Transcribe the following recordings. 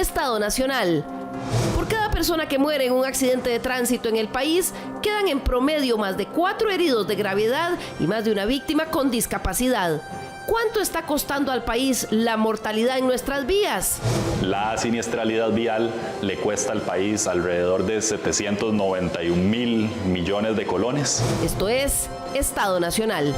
estado nacional. Por cada persona que muere en un accidente de tránsito en el país, quedan en promedio más de 4 heridos de gravedad y más de una víctima con discapacidad. ¿Cuánto está costando al país la mortalidad en nuestras vías? La siniestralidad vial le cuesta al país alrededor de 791.000 millones de colones. Esto es Estado Nacional.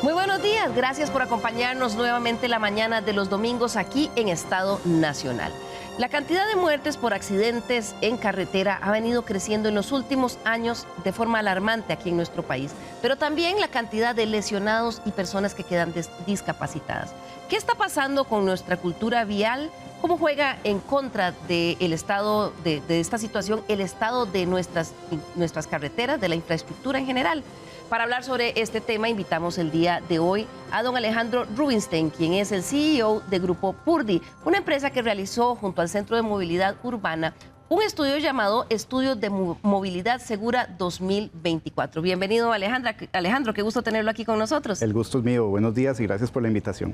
Muy buenos días, gracias por acompañarnos nuevamente la mañana de los domingos aquí en Estado Nacional. La cantidad de muertes por accidentes en carretera ha venido creciendo en los últimos años de forma alarmante aquí en nuestro país, pero también la cantidad de lesionados y personas que quedan discapacitadas. ¿Qué está pasando con nuestra cultura vial? ¿Cómo juega en contra del estado de esta situación el estado de nuestras carreteras, de la infraestructura en general? Para hablar sobre este tema, invitamos el día de hoy a don Alejandro Rubinstein, quien es el CEO de Grupo Purdy, una empresa que realizó junto al Centro de Movilidad Urbana un estudio llamado Estudio de Movilidad Segura 2024. Bienvenido, Alejandro, qué gusto tenerlo aquí con nosotros. El gusto es mío. Buenos días y gracias por la invitación.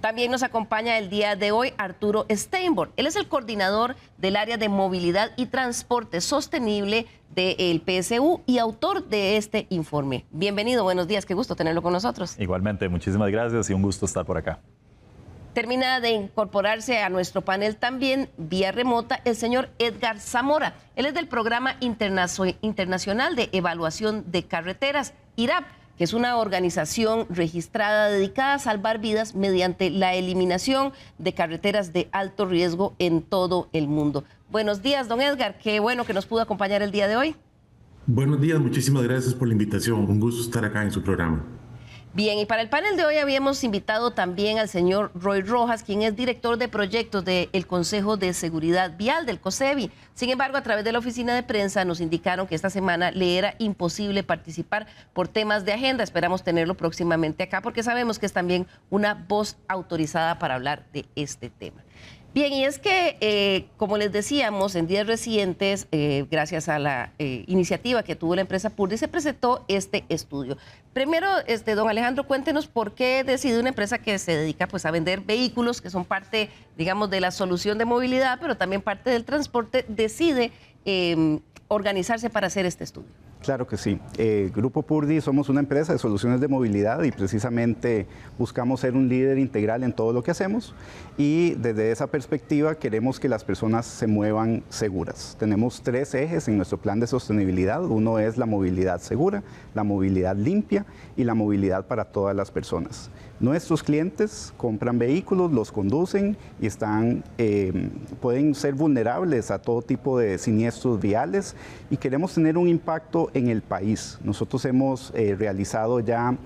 También nos acompaña el día de hoy Arturo Steinborn. Él es el coordinador del área de movilidad y transporte sostenible del PSU y autor de este informe. Bienvenido, buenos días, qué gusto tenerlo con nosotros. Igualmente, muchísimas gracias y un gusto estar por acá. Termina de incorporarse a nuestro panel también vía remota el señor Edgar Zamora. Él es del Programa Internacional de Evaluación de Carreteras, IRAP, que es una organización registrada dedicada a salvar vidas mediante la eliminación de carreteras de alto riesgo en todo el mundo. Buenos días, don Edgar, qué bueno que nos pudo acompañar el día de hoy. Buenos días, muchísimas gracias por la invitación, un gusto estar acá en su programa. Bien, y para el panel de hoy habíamos invitado también al señor Roy Rojas, quien es director de proyectos del Consejo de Seguridad Vial del COSEVI. Sin embargo, a través de la oficina de prensa nos indicaron que esta semana le era imposible participar por temas de agenda. Esperamos tenerlo próximamente acá porque sabemos que es también una voz autorizada para hablar de este tema. Bien, y es que, como les decíamos, en días recientes, gracias a la iniciativa que tuvo la empresa Purdy, se presentó este estudio. Primero, don Alejandro, cuéntenos por qué decide una empresa que se dedica pues, a vender vehículos, que son parte, digamos, de la solución de movilidad, pero también parte del transporte, decide organizarse para hacer este estudio. Claro que sí. Grupo Purdy somos una empresa de soluciones de movilidad y precisamente buscamos ser un líder integral en todo lo que hacemos y desde esa perspectiva queremos que las personas se muevan seguras. Tenemos 3 ejes en nuestro plan de sostenibilidad. Uno es la movilidad segura, la movilidad limpia y la movilidad para todas las personas. Nuestros clientes compran vehículos, los conducen y pueden ser vulnerables a todo tipo de siniestros viales y queremos tener un impacto en el país. Nosotros hemos realizado ya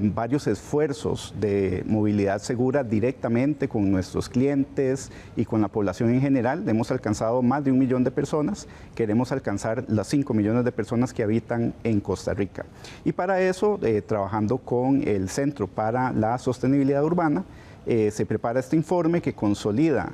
varios esfuerzos de movilidad segura directamente con nuestros clientes y con la población en general. Hemos alcanzado más de 1 millón de personas. Queremos alcanzar las 5 millones de personas que habitan en Costa Rica. Y para eso, trabajando con el Centro para la Sostenibilidad Urbana, se prepara este informe que consolida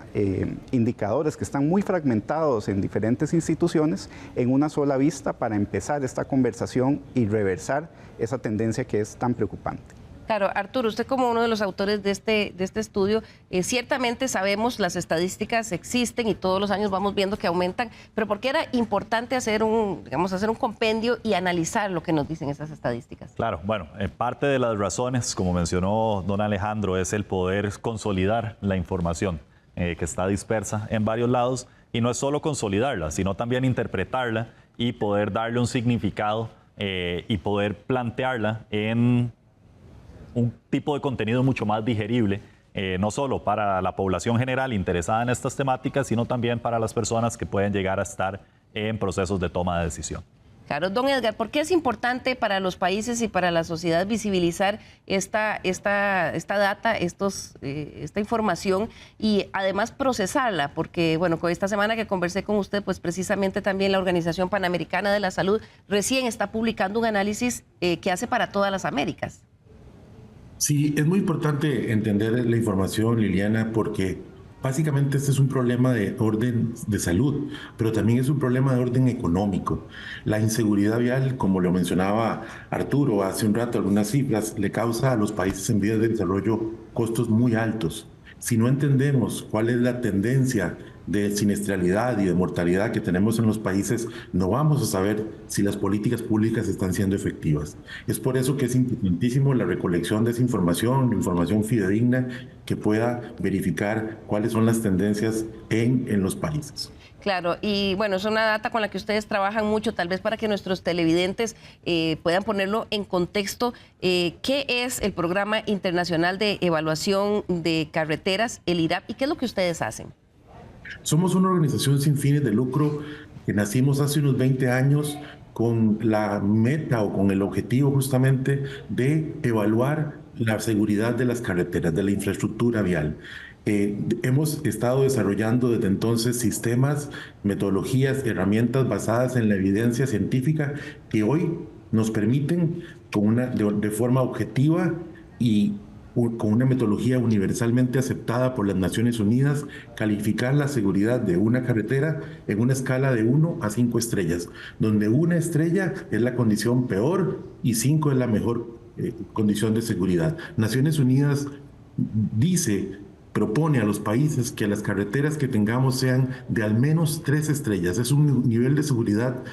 indicadores que están muy fragmentados en diferentes instituciones en una sola vista para empezar esta conversación y reversar esa tendencia que es tan preocupante. Claro, Arturo, usted como uno de los autores de este estudio, ciertamente sabemos las estadísticas existen y todos los años vamos viendo que aumentan, pero ¿por qué era importante hacer un compendio y analizar lo que nos dicen esas estadísticas? Claro, bueno, parte de las razones, como mencionó don Alejandro, es el poder consolidar la información que está dispersa en varios lados y no es solo consolidarla, sino también interpretarla y poder darle un significado y poder plantearla en un tipo de contenido mucho más digerible, no solo para la población general interesada en estas temáticas, sino también para las personas que pueden llegar a estar en procesos de toma de decisión. Claro, don Edgar, ¿por qué es importante para los países y para la sociedad visibilizar esta data, esta información y además procesarla? Porque, bueno, con esta semana que conversé con usted, pues precisamente también la Organización Panamericana de la Salud recién está publicando un análisis que hace para todas las Américas. Sí, es muy importante entender la información, Liliana, porque Básicamente este es un problema de orden de salud, pero también es un problema de orden económico. La inseguridad vial, como lo mencionaba Arturo hace un rato, algunas cifras, le causa a los países en vías de desarrollo costos muy altos. Si no entendemos cuál es la tendencia de siniestralidad y de mortalidad que tenemos en los países, no vamos a saber si las políticas públicas están siendo efectivas. Es por eso que es importantísimo la recolección de esa información, información fidedigna que pueda verificar cuáles son las tendencias en los países. Claro, y bueno, es una data con la que ustedes trabajan mucho, tal vez para que nuestros televidentes puedan ponerlo en contexto. ¿Qué es el Programa Internacional de Evaluación de Carreteras, el IRAP, y qué es lo que ustedes hacen? Somos una organización sin fines de lucro que nacimos hace unos 20 años con la meta o con el objetivo justamente de evaluar la seguridad de las carreteras, de la infraestructura vial. Hemos estado desarrollando desde entonces sistemas, metodologías, herramientas basadas en la evidencia científica que hoy nos permiten de forma objetiva y con una metodología universalmente aceptada por las Naciones Unidas, calificar la seguridad de una carretera en una escala de 1 a 5 estrellas, donde 1 estrella es la condición peor y 5 es la mejor condición de seguridad. Naciones Unidas propone a los países que las carreteras que tengamos sean de al menos 3 estrellas. Es un nivel de seguridad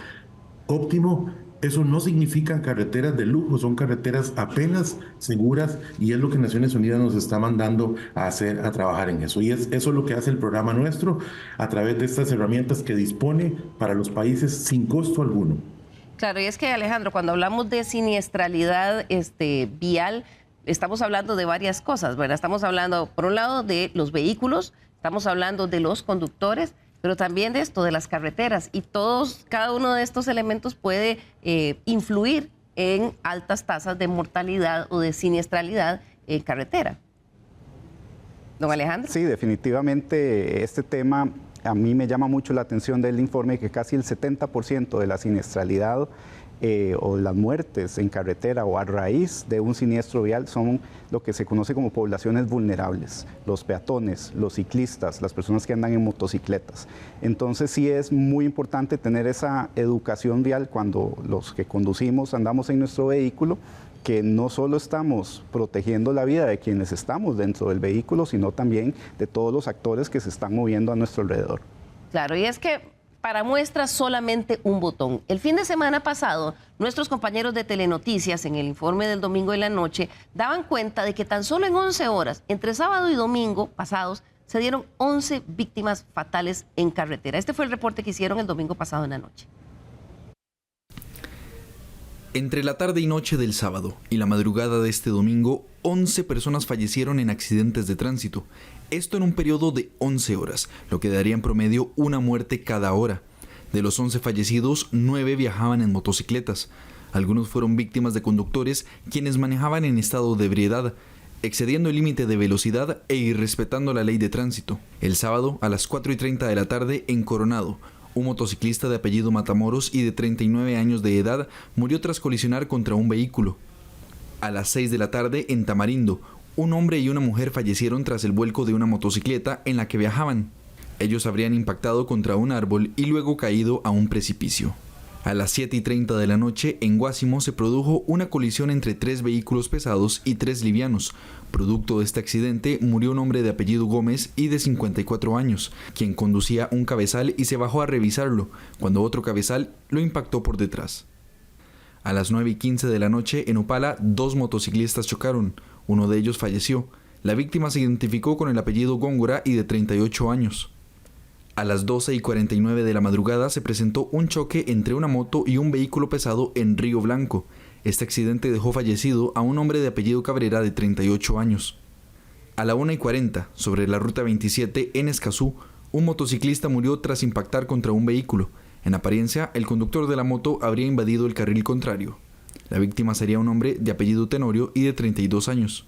óptimo. Eso no significa carreteras de lujo, son carreteras apenas seguras y es lo que Naciones Unidas nos está mandando a hacer, a trabajar en eso. Y eso es lo que hace el programa nuestro a través de estas herramientas que dispone para los países sin costo alguno. Claro, y es que, Alejandro, cuando hablamos de siniestralidad vial, estamos hablando de varias cosas, ¿verdad? Estamos hablando, por un lado, de los vehículos, estamos hablando de los conductores, pero también de esto, de las carreteras, y cada uno de estos elementos puede influir en altas tasas de mortalidad o de siniestralidad en carretera. Don Alejandro. Sí, definitivamente este tema a mí me llama mucho la atención del informe que casi el 70% de la siniestralidad o las muertes en carretera o a raíz de un siniestro vial son lo que se conoce como poblaciones vulnerables, los peatones, los ciclistas, las personas que andan en motocicletas. Entonces sí es muy importante tener esa educación vial cuando los que conducimos andamos en nuestro vehículo, que no solo estamos protegiendo la vida de quienes estamos dentro del vehículo, sino también de todos los actores que se están moviendo a nuestro alrededor. Claro, y es que para muestra solamente un botón. El fin de semana pasado, nuestros compañeros de Telenoticias, en el informe del domingo en la noche, daban cuenta de que tan solo en 11 horas, entre sábado y domingo pasados, se dieron 11 víctimas fatales en carretera. Este fue el reporte que hicieron el domingo pasado en la noche. Entre la tarde y noche del sábado y la madrugada de este domingo, 11 personas fallecieron en accidentes de tránsito. Esto en un periodo de 11 horas, lo que daría en promedio una muerte cada hora. De los 11 fallecidos, 9 viajaban en motocicletas. Algunos fueron víctimas de conductores quienes manejaban en estado de ebriedad, excediendo el límite de velocidad e irrespetando la ley de tránsito. El sábado, a las 4:30 de la tarde, en Coronado, un motociclista de apellido Matamoros y de 39 años de edad murió tras colisionar contra un vehículo. A las 6 de la tarde, en Tamarindo, un hombre y una mujer fallecieron tras el vuelco de una motocicleta en la que viajaban. Ellos habrían impactado contra un árbol y luego caído a un precipicio. A las 7:30 de la noche, en Guásimo, se produjo una colisión entre 3 vehículos pesados y 3 livianos. Producto de este accidente, murió un hombre de apellido Gómez y de 54 años, quien conducía un cabezal y se bajó a revisarlo, cuando otro cabezal lo impactó por detrás. A las 9:15 de la noche, en Upala, 2 motociclistas chocaron. Uno de ellos falleció. La víctima se identificó con el apellido Góngora y de 38 años. A las 12:49 de la madrugada se presentó un choque entre una moto y un vehículo pesado en Río Blanco. Este accidente dejó fallecido a un hombre de apellido Cabrera de 38 años. A la 1:40, sobre la ruta 27 en Escazú, un motociclista murió tras impactar contra un vehículo. En apariencia, el conductor de la moto habría invadido el carril contrario. La víctima sería un hombre de apellido Tenorio y de 32 años.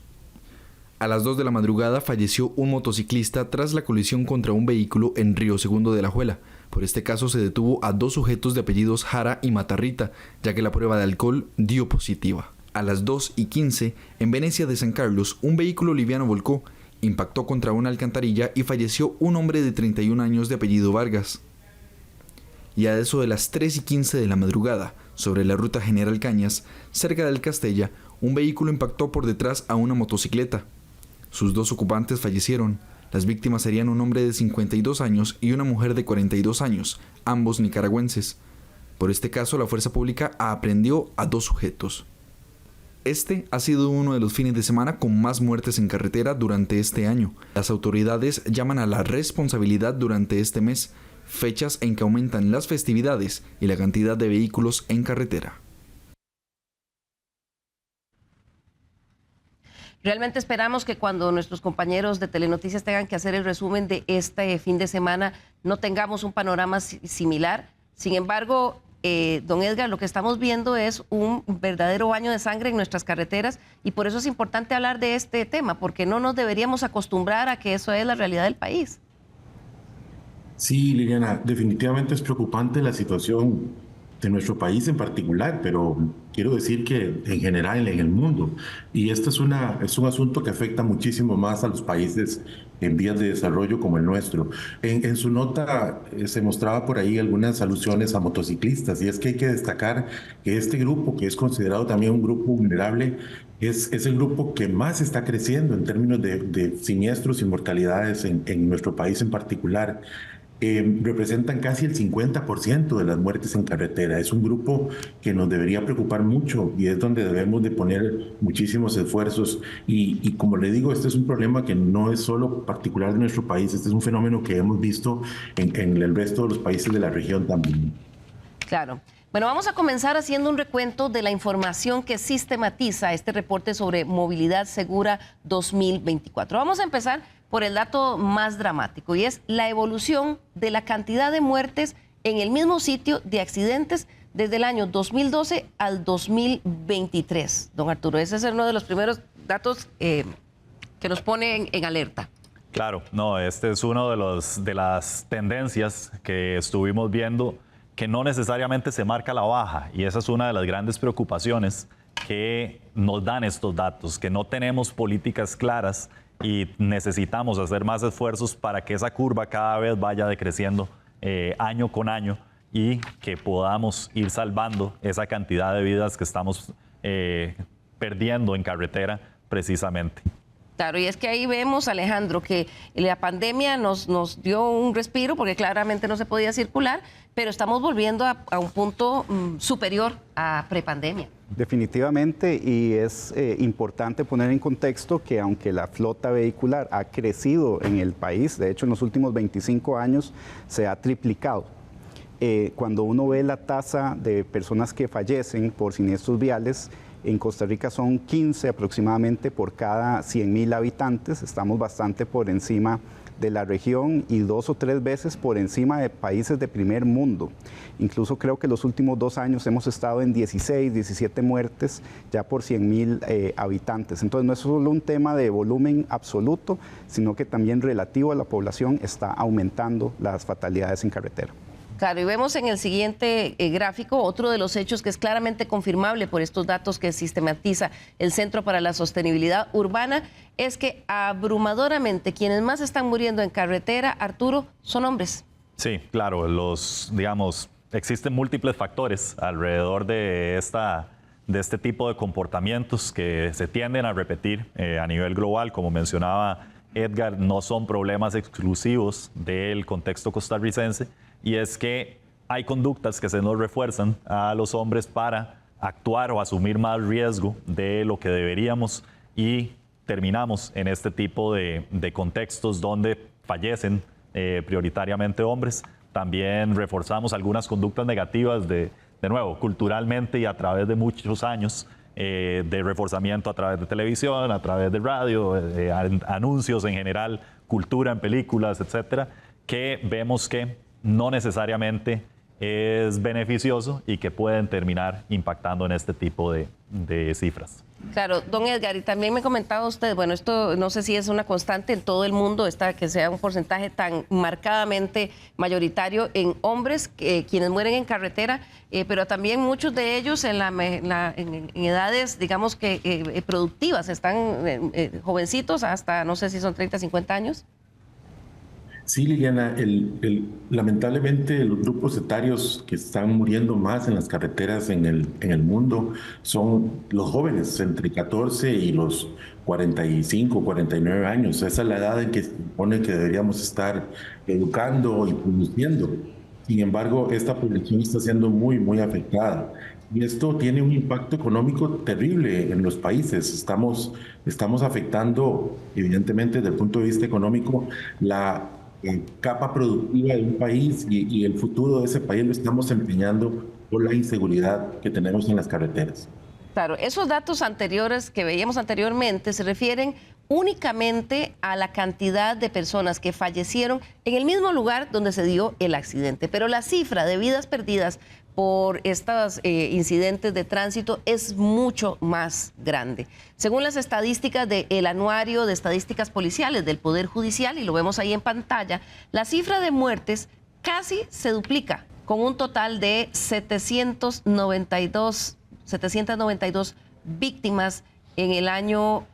A las 2 de la madrugada falleció un motociclista tras la colisión contra un vehículo en Río Segundo de la Juela. Por este caso se detuvo a 2 sujetos de apellidos Jara y Matarrita, ya que la prueba de alcohol dio positiva. A las 2:15, en Venecia de San Carlos, un vehículo liviano volcó impactó contra una alcantarilla y falleció un hombre de 31 años de apellido Vargas. Y a eso de las 3:15 de la madrugada, sobre la ruta General Cañas, cerca del Castella, un vehículo impactó por detrás a una motocicleta. Sus 2 ocupantes fallecieron. Las víctimas serían un hombre de 52 años y una mujer de 42 años, ambos nicaragüenses. Por este caso, la fuerza pública aprehendió a 2 sujetos. Este ha sido uno de los fines de semana con más muertes en carretera durante este año. Las autoridades llaman a la responsabilidad durante este mes, fechas en que aumentan las festividades y la cantidad de vehículos en carretera. Realmente esperamos que cuando nuestros compañeros de Telenoticias tengan que hacer el resumen de este fin de semana no tengamos un panorama similar. Sin embargo, don Edgar, lo que estamos viendo es un verdadero baño de sangre en nuestras carreteras y por eso es importante hablar de este tema, porque no nos deberíamos acostumbrar a que eso es la realidad del país. Sí, Liliana, definitivamente es preocupante la situación de nuestro país en particular, pero quiero decir que en general en el mundo. Y este es un asunto que afecta muchísimo más a los países en vías de desarrollo como el nuestro. En su nota se mostraba por ahí algunas alusiones a motociclistas, y es que hay que destacar que este grupo, que es considerado también un grupo vulnerable, es el grupo que más está creciendo en términos de siniestros y mortalidades en nuestro país en particular. Representan casi el 50% de las muertes en carretera. Es un grupo que nos debería preocupar mucho y es donde debemos de poner muchísimos esfuerzos. Y como le digo, este es un problema que no es solo particular de nuestro país, este es un fenómeno que hemos visto en el resto de los países de la región también. Claro. Bueno, vamos a comenzar haciendo un recuento de la información que sistematiza este reporte sobre movilidad segura 2024. Vamos a empezar por el dato más dramático y es la evolución de la cantidad de muertes en el mismo sitio de accidentes desde el año 2012 al 2023. Don Arturo, ese es uno de los primeros datos que nos pone en alerta. Claro, no, este es uno de las tendencias que estuvimos viendo que no necesariamente se marca la baja, y esa es una de las grandes preocupaciones que nos dan estos datos, que no tenemos políticas claras y necesitamos hacer más esfuerzos para que esa curva cada vez vaya decreciendo año con año y que podamos ir salvando esa cantidad de vidas que estamos perdiendo en carretera precisamente. Claro, y es que ahí vemos, Alejandro, que la pandemia nos dio un respiro porque claramente no se podía circular, pero estamos volviendo a un punto superior a prepandemia. Definitivamente, y es importante poner en contexto que aunque la flota vehicular ha crecido en el país, de hecho en los últimos 25 años se ha triplicado. Cuando uno ve la tasa de personas que fallecen por siniestros viales, en Costa Rica son 15 aproximadamente por cada 100,000 habitantes, estamos bastante por encima de la región y 2 o 3 veces por encima de países de primer mundo. Incluso creo que los últimos 2 años hemos estado en 16, 17 muertes ya por 100,000 habitantes. Entonces no es solo un tema de volumen absoluto, sino que también relativo a la población está aumentando las fatalidades en carretera. Claro, y vemos en el siguiente gráfico otro de los hechos que es claramente confirmable por estos datos que sistematiza el Centro para la Sostenibilidad Urbana, es que abrumadoramente quienes más están muriendo en carretera, Arturo, son hombres. Sí, claro, existen múltiples factores alrededor de este tipo de comportamientos que se tienden a repetir a nivel global. Como mencionaba Edgar, no son problemas exclusivos del contexto costarricense, y es que hay conductas que se nos refuerzan a los hombres para actuar o asumir más riesgo de lo que deberíamos, y terminamos en este tipo de contextos donde fallecen prioritariamente hombres. También reforzamos algunas conductas negativas de nuevo, culturalmente y a través de muchos años de reforzamiento a través de televisión, a través de radio, anuncios en general, cultura en películas, etcétera, que vemos que no necesariamente es beneficioso y que pueden terminar impactando en este tipo de cifras. Claro, don Edgar, y también me comentaba usted, bueno, esto no sé si es una constante en todo el mundo, que sea un porcentaje tan marcadamente mayoritario en hombres quienes mueren en carretera, pero también muchos de ellos en edades, digamos que productivas, están jovencitos hasta, no sé si son 30, 50 años. Sí, Liliana, lamentablemente los grupos etarios que están muriendo más en las carreteras en el mundo son los jóvenes, entre 14 y los 45, 49 años. Esa es la edad en que se supone que deberíamos estar educando y produciendo. Sin embargo, esta población está siendo muy, muy afectada. Y esto tiene un impacto económico terrible en los países. Estamos afectando, evidentemente, desde el punto de vista económico, la capa productiva de un país y el futuro de ese país lo estamos empeñando por la inseguridad que tenemos en las carreteras. Claro, esos datos anteriores que veíamos anteriormente se refieren únicamente a la cantidad de personas que fallecieron en el mismo lugar donde se dio el accidente, pero la cifra de vidas perdidas por estos incidentes de tránsito es mucho más grande. Según las estadísticas del Anuario de Estadísticas Policiales del Poder Judicial, y lo vemos ahí en pantalla, la cifra de muertes casi se duplica, con un total de 792 víctimas en el año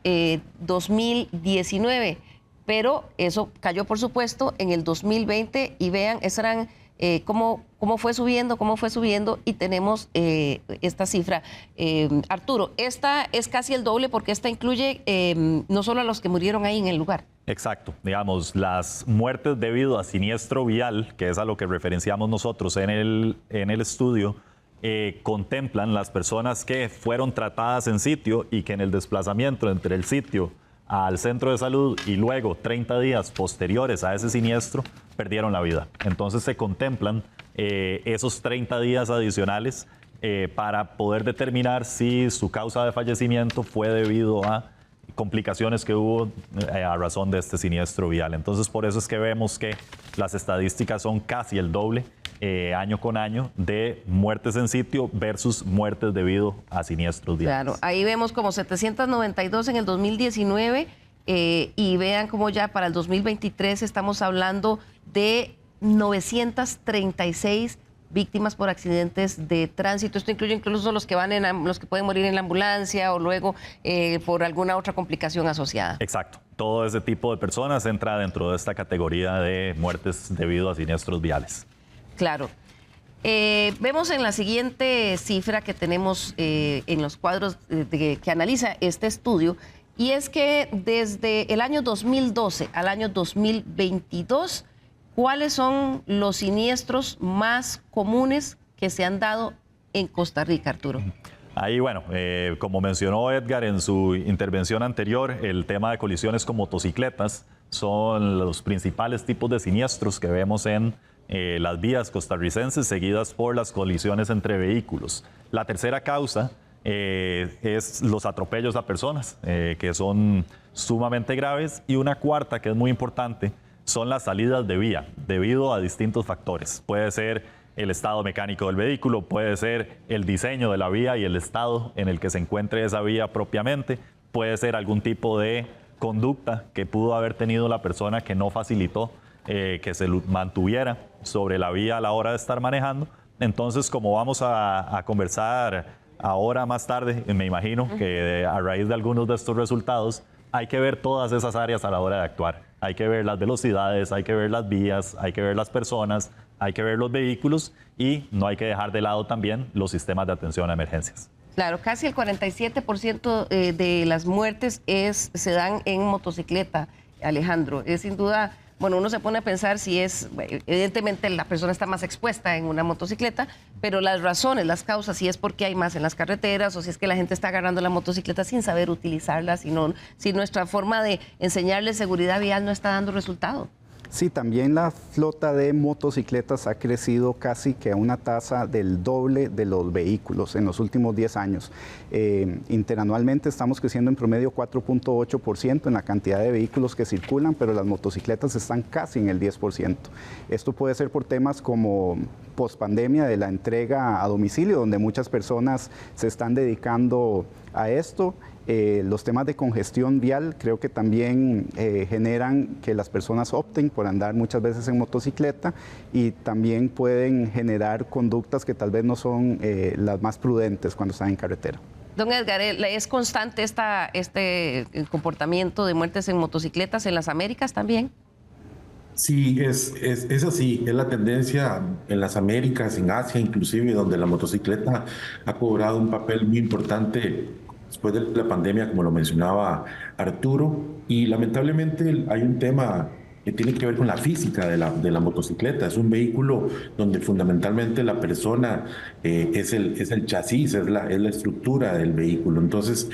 2019, pero eso cayó, por supuesto, en el 2020, y vean, esas eran cómo fue subiendo, y tenemos esta cifra. Arturo, esta es casi el doble porque esta incluye no solo a los que murieron ahí en el lugar. Exacto, digamos, las muertes debido a siniestro vial, que es a lo que referenciamos nosotros en el estudio, contemplan las personas que fueron tratadas en sitio y que en el desplazamiento entre el sitio al centro de salud y luego 30 días posteriores a ese siniestro perdieron la vida. Entonces se contemplan esos 30 días adicionales para poder determinar si su causa de fallecimiento fue debido a complicaciones que hubo a razón de este siniestro vial. Entonces por eso es que vemos que las estadísticas son casi el doble año con año de muertes en sitio versus muertes debido a siniestros viales. Claro, ahí vemos como 792 en el 2019 y vean como ya para el 2023 estamos hablando de 936 víctimas por accidentes de tránsito. Esto incluye incluso los que los que pueden morir en la ambulancia o luego por alguna otra complicación asociada. Exacto. Todo ese tipo de personas entra dentro de esta categoría de muertes debido a siniestros viales. Claro. Vemos en la siguiente cifra que tenemos en los cuadros que analiza este estudio, y es que desde el año 2012 al año 2022, ¿cuáles son los siniestros más comunes que se han dado en Costa Rica, Arturo? Ahí, bueno, como mencionó Edgar en su intervención anterior, el tema de colisiones con motocicletas son los principales tipos de siniestros que vemos en las vías costarricenses, seguidas por las colisiones entre vehículos. La tercera causa es los atropellos a personas, que son sumamente graves, y una cuarta, que es muy importante, son las salidas de vía, debido a distintos factores. Puede ser el estado mecánico del vehículo, puede ser el diseño de la vía y el estado en el que se encuentre esa vía propiamente, puede ser algún tipo de conducta que pudo haber tenido la persona que no facilitó que se mantuviera sobre la vía a la hora de estar manejando. Entonces, como vamos a conversar ahora más tarde, me imagino que a raíz de algunos de estos resultados, hay que ver todas esas áreas a la hora de actuar. Hay que ver las velocidades, hay que ver las vías, hay que ver las personas, hay que ver los vehículos, y no hay que dejar de lado también los sistemas de atención a emergencias. Claro, casi el 47% de las muertes se dan en motocicleta, Alejandro. Es sin duda, bueno, uno se pone a pensar si evidentemente la persona está más expuesta en una motocicleta, pero las razones, las causas, si es porque hay más en las carreteras o si es que la gente está agarrando la motocicleta sin saber utilizarla, si nuestra forma de enseñarle seguridad vial no está dando resultado. Sí, también la flota de motocicletas ha crecido casi que a una tasa del doble de los vehículos en los últimos 10 años. Interanualmente estamos creciendo en promedio 4.8% en la cantidad de vehículos que circulan, pero las motocicletas están casi en el 10%. Esto puede ser por temas como pospandemia de la entrega a domicilio, donde muchas personas se están dedicando a esto. Los temas de congestión vial creo que también generan que las personas opten por andar muchas veces en motocicleta y también pueden generar conductas que tal vez no son las más prudentes cuando están en carretera. Don Edgar, ¿es constante este comportamiento de muertes en motocicletas en las Américas también? Sí, es así, es la tendencia en las Américas, en Asia inclusive, donde la motocicleta ha cobrado un papel muy importante después de la pandemia, como lo mencionaba Arturo, y lamentablemente hay un tema que tiene que ver con la física de la motocicleta. Es un vehículo donde fundamentalmente la persona es el chasis, es la estructura del vehículo. Entonces,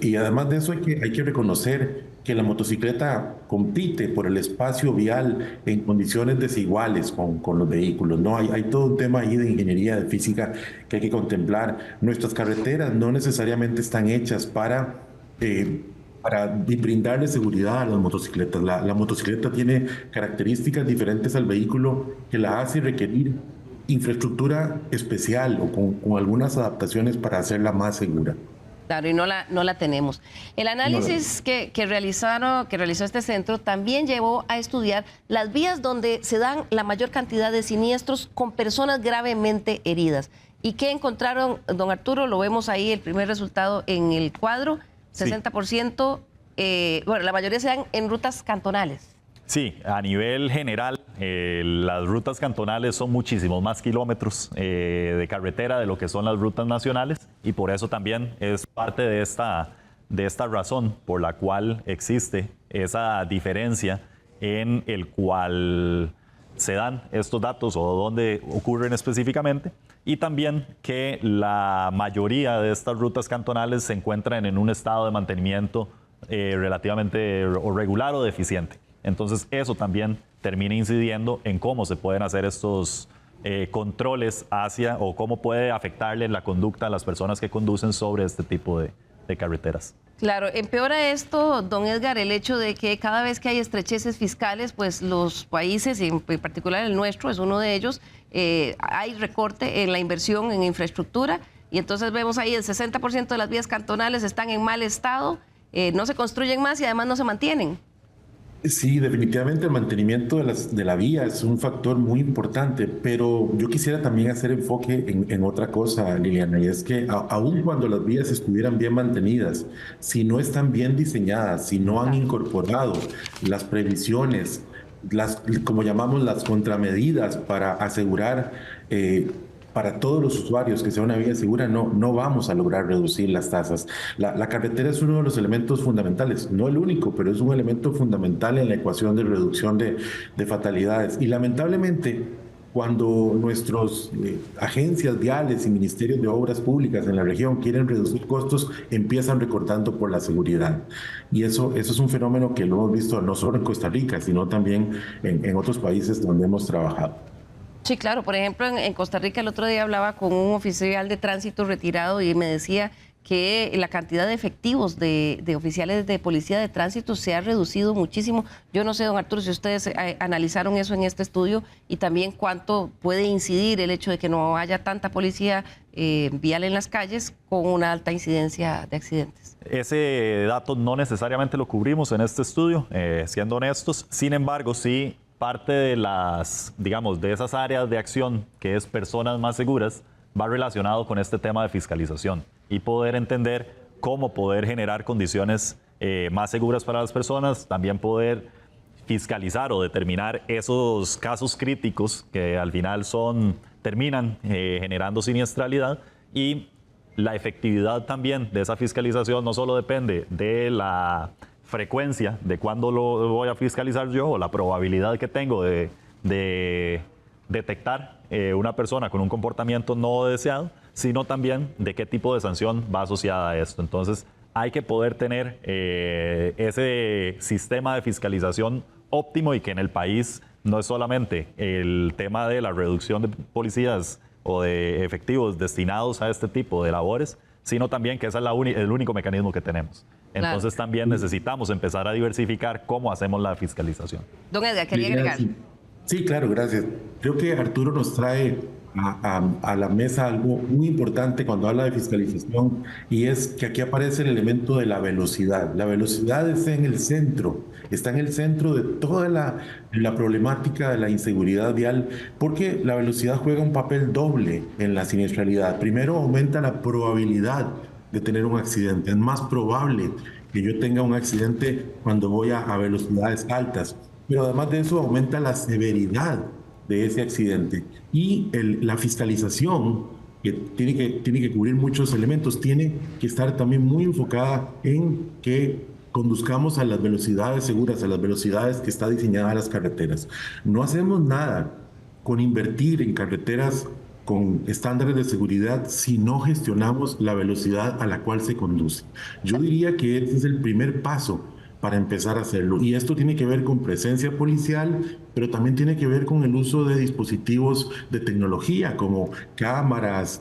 y además de eso hay que reconocer que la motocicleta compite por el espacio vial en condiciones desiguales con los vehículos, ¿no? Hay todo un tema ahí de ingeniería, de física que hay que contemplar. Nuestras carreteras no necesariamente están hechas para brindarle seguridad a las motocicletas. La motocicleta tiene características diferentes al vehículo que la hace requerir infraestructura especial o con algunas adaptaciones para hacerla más segura. Claro, y no la tenemos. El análisis que realizó este centro también llevó a estudiar las vías donde se dan la mayor cantidad de siniestros con personas gravemente heridas. ¿Y qué encontraron, don Arturo? Lo vemos ahí, el primer resultado en el cuadro, 60%, bueno, la mayoría se dan en rutas cantonales. Sí, a nivel general, las rutas cantonales son muchísimos más kilómetros de carretera de lo que son las rutas nacionales y por eso también es parte de esta razón por la cual existe esa diferencia en el cual se dan estos datos o dónde ocurren específicamente y también que la mayoría de estas rutas cantonales se encuentran en un estado de mantenimiento relativamente regular o deficiente. Entonces eso también termina incidiendo en cómo se pueden hacer estos controles hacia o cómo puede afectarle la conducta a las personas que conducen sobre este tipo de carreteras. Claro, empeora esto, don Edgar, el hecho de que cada vez que hay estrecheces fiscales, pues los países, y en particular el nuestro es uno de ellos, hay recorte en la inversión en infraestructura y entonces vemos ahí el 60% de las vías cantonales están en mal estado, no se construyen más y además no se mantienen. Sí, definitivamente el mantenimiento de la vía es un factor muy importante, pero yo quisiera también hacer enfoque en otra cosa, Liliana, y es que aun cuando las vías estuvieran bien mantenidas, si no están bien diseñadas, si no han incorporado las previsiones, como llamamos las contramedidas para asegurar para todos los usuarios que sea una vía segura, no vamos a lograr reducir las tasas. La carretera es uno de los elementos fundamentales, no el único, pero es un elemento fundamental en la ecuación de reducción de fatalidades. Y lamentablemente, cuando nuestras agencias viales y ministerios de obras públicas en la región quieren reducir costos, empiezan recortando por la seguridad. Y eso es un fenómeno que lo hemos visto no solo en Costa Rica, sino también en otros países donde hemos trabajado. Sí, claro. Por ejemplo, en Costa Rica el otro día hablaba con un oficial de tránsito retirado y me decía que la cantidad de efectivos de oficiales de policía de tránsito se ha reducido muchísimo. Yo no sé, don Arturo, si ustedes analizaron eso en este estudio y también cuánto puede incidir el hecho de que no haya tanta policía vial en las calles con una alta incidencia de accidentes. Ese dato no necesariamente lo cubrimos en este estudio, siendo honestos. Sin embargo, sí, parte de de esas áreas de acción que es personas más seguras va relacionado con este tema de fiscalización y poder entender cómo poder generar condiciones más seguras para las personas, también poder fiscalizar o determinar esos casos críticos que al final terminan generando siniestralidad y la efectividad también de esa fiscalización no solo depende de la frecuencia de cuándo lo voy a fiscalizar yo o la probabilidad que tengo de detectar una persona con un comportamiento no deseado, sino también de qué tipo de sanción va asociada a esto. Entonces, hay que poder tener ese sistema de fiscalización óptimo y que en el país no es solamente el tema de la reducción de policías o de efectivos destinados a este tipo de labores, sino también que ese es el único mecanismo que tenemos. Entonces también necesitamos empezar a diversificar cómo hacemos la fiscalización. Don Edgar, quería agregar. Sí, claro, gracias. Creo que Arturo nos trae a la mesa algo muy importante cuando habla de fiscalización, y es que aquí aparece el elemento de la velocidad. La velocidad está en el centro de toda la problemática de la inseguridad vial, porque la velocidad juega un papel doble en la siniestralidad. Primero, aumenta la probabilidad de tener un accidente. Es más probable que yo tenga un accidente cuando voy a velocidades altas, pero además de eso aumenta la severidad de ese accidente. Y la fiscalización, que tiene que cubrir muchos elementos, tiene que estar también muy enfocada en que conduzcamos a las velocidades seguras, a las velocidades que está diseñada las carreteras. No hacemos nada con invertir en carreteras con estándares de seguridad si no gestionamos la velocidad a la cual se conduce. Yo diría que ese es el primer paso para empezar a hacerlo. Y esto tiene que ver con presencia policial, pero también tiene que ver con el uso de dispositivos de tecnología como cámaras,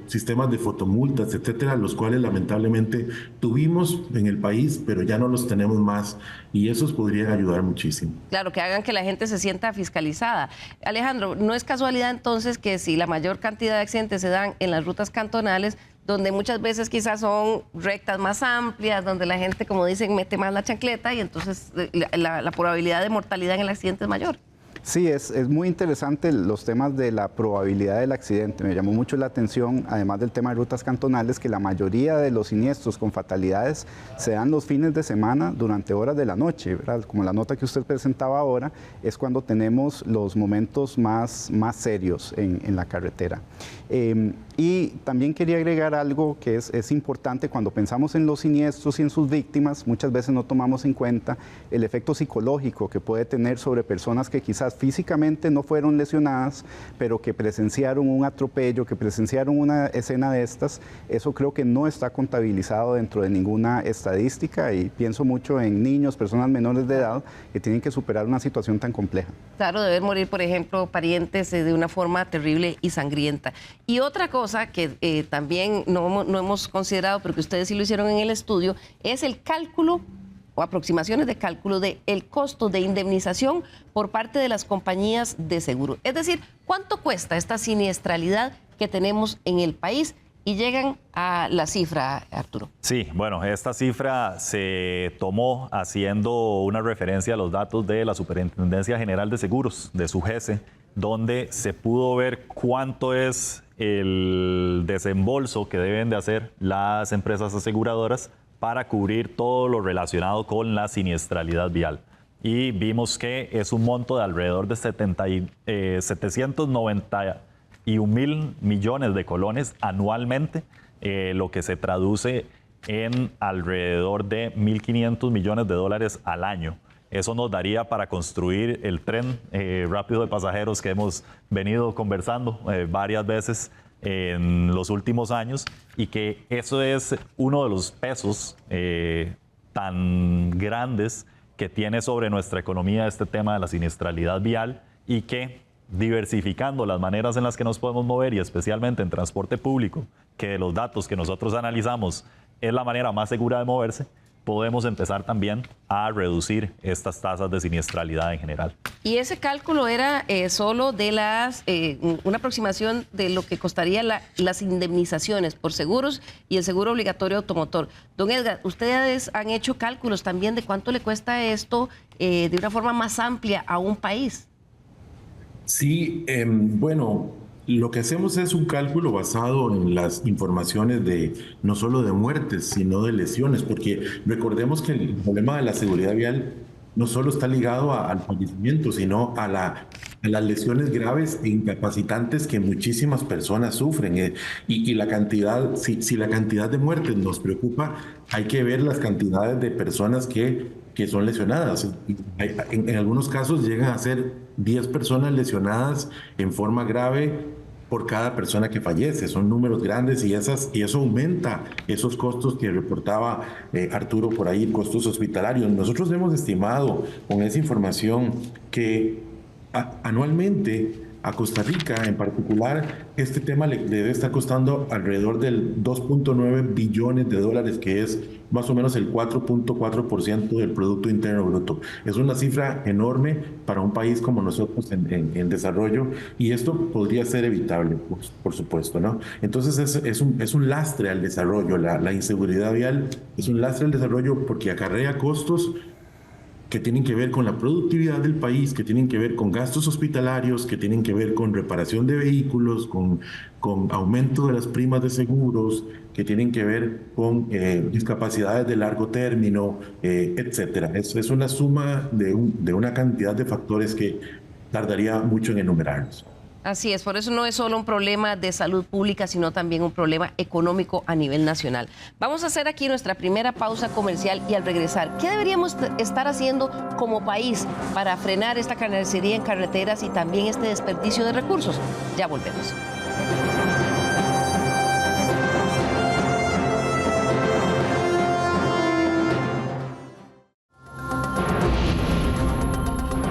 sistemas de fotomultas, etcétera, los cuales lamentablemente tuvimos en el país, pero ya no los tenemos más, y esos podrían ayudar muchísimo. Claro, que hagan que la gente se sienta fiscalizada. Alejandro, no es casualidad entonces que si la mayor cantidad de accidentes se dan en las rutas cantonales, donde muchas veces quizás son rectas más amplias, donde la gente, como dicen, mete más la chancleta y entonces la probabilidad de mortalidad en el accidente es mayor. Sí, es muy interesante los temas de la probabilidad del accidente. Me llamó mucho la atención, además del tema de rutas cantonales, que la mayoría de los siniestros con fatalidades se dan los fines de semana durante horas de la noche, ¿verdad? Como la nota que usted presentaba ahora, es cuando tenemos los momentos más serios en la carretera. Y también quería agregar algo que es importante cuando pensamos en los siniestros y en sus víctimas. Muchas veces no tomamos en cuenta el efecto psicológico que puede tener sobre personas que quizás físicamente no fueron lesionadas, pero que presenciaron un atropello, que presenciaron una escena de estas. Eso creo que no está contabilizado dentro de ninguna estadística, y pienso mucho en niños, personas menores de edad que tienen que superar una situación tan compleja. Claro, de ver morir, por ejemplo, parientes de una forma terrible y sangrienta. Y otra cosa que también no hemos considerado, pero que ustedes sí lo hicieron en el estudio, es el cálculo o aproximaciones de cálculo del costo de indemnización por parte de las compañías de seguro. Es decir, ¿cuánto cuesta esta siniestralidad que tenemos en el país? Y llegan a la cifra, Arturo. Sí, bueno, esta cifra se tomó haciendo una referencia a los datos de la Superintendencia General de Seguros, de SUGESE, donde se pudo ver cuánto es el desembolso que deben de hacer las empresas aseguradoras para cubrir todo lo relacionado con la siniestralidad vial. Y vimos que es un monto de alrededor de 791.000 millones de colones anualmente, lo que se traduce en alrededor de 1.500 millones de dólares al año. Eso nos daría para construir el tren rápido de pasajeros que hemos venido conversando varias veces en los últimos años, y que eso es uno de los pesos tan grandes que tiene sobre nuestra economía este tema de la siniestralidad vial, y que diversificando las maneras en las que nos podemos mover, y especialmente en transporte público, que de los datos que nosotros analizamos es la manera más segura de moverse, podemos empezar también a reducir estas tasas de siniestralidad en general. Y ese cálculo era solo de una aproximación de lo que costaría las indemnizaciones por seguros y el seguro obligatorio automotor. Don Edgar, ustedes han hecho cálculos también de cuánto le cuesta esto de una forma más amplia a un país. Sí, bueno, lo que hacemos es un cálculo basado en las informaciones de no solo de muertes, sino de lesiones, porque recordemos que el problema de la seguridad vial no solo está ligado al fallecimiento, sino a las lesiones graves e incapacitantes que muchísimas personas sufren. Y la cantidad, si la cantidad de muertes nos preocupa, hay que ver las cantidades de personas que son lesionadas. En algunos casos llegan a ser 10 personas lesionadas en forma grave por cada persona que fallece. Son números grandes y eso aumenta esos costos que reportaba Arturo por ahí, costos hospitalarios. Nosotros hemos estimado con esa información que anualmente a Costa Rica en particular, este tema le debe estar costando alrededor del 2.9 billones de dólares, que es más o menos el 4.4% del Producto Interno Bruto. Es una cifra enorme para un país como nosotros en desarrollo, y esto podría ser evitable, por supuesto, ¿no? Entonces es un lastre al desarrollo, la inseguridad vial es un lastre al desarrollo porque acarrea costos que tienen que ver con la productividad del país, que tienen que ver con gastos hospitalarios, que tienen que ver con reparación de vehículos, con aumento de las primas de seguros, que tienen que ver con discapacidades de largo término, etcétera. Es una suma de una cantidad de factores que tardaría mucho en enumerarlos. Así es, por eso no es solo un problema de salud pública, sino también un problema económico a nivel nacional. Vamos a hacer aquí nuestra primera pausa comercial y al regresar, ¿qué deberíamos estar haciendo como país para frenar esta carnicería en carreteras y también este desperdicio de recursos? Ya volvemos.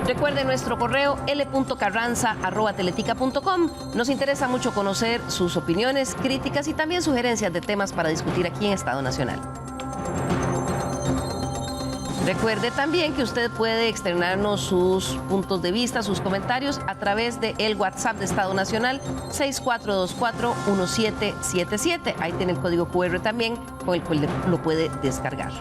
Recuerde nuestro correo l.carranza@teletica.com. Nos interesa mucho conocer sus opiniones, críticas y también sugerencias de temas para discutir aquí en Estado Nacional. Recuerde también que usted puede externarnos sus puntos de vista, sus comentarios a través del WhatsApp de Estado Nacional 6424-1777. Ahí tiene el código QR también con el cual lo puede descargar.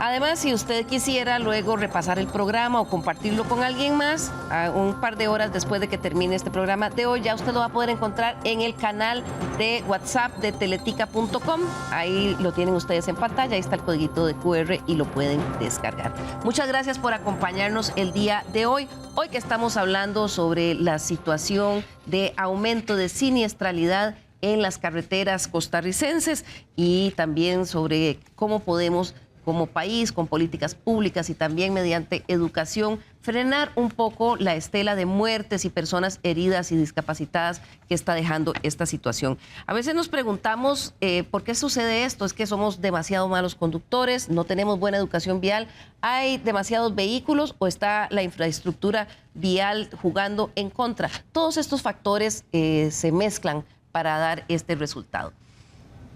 Además, si usted quisiera luego repasar el programa o compartirlo con alguien más, un par de horas después de que termine este programa de hoy, ya usted lo va a poder encontrar en el canal de WhatsApp de teletica.com. Ahí lo tienen ustedes en pantalla, ahí está el código de QR y lo pueden descargar. Muchas gracias por acompañarnos el día de hoy. Hoy que estamos hablando sobre la situación de aumento de siniestralidad en las carreteras costarricenses y también sobre cómo podemos como país, con políticas públicas y también mediante educación, frenar un poco la estela de muertes y personas heridas y discapacitadas que está dejando esta situación. A veces nos preguntamos por qué sucede esto. Es que somos demasiado malos conductores, no tenemos buena educación vial, hay demasiados vehículos o está la infraestructura vial jugando en contra. Todos estos factores se mezclan para dar este resultado.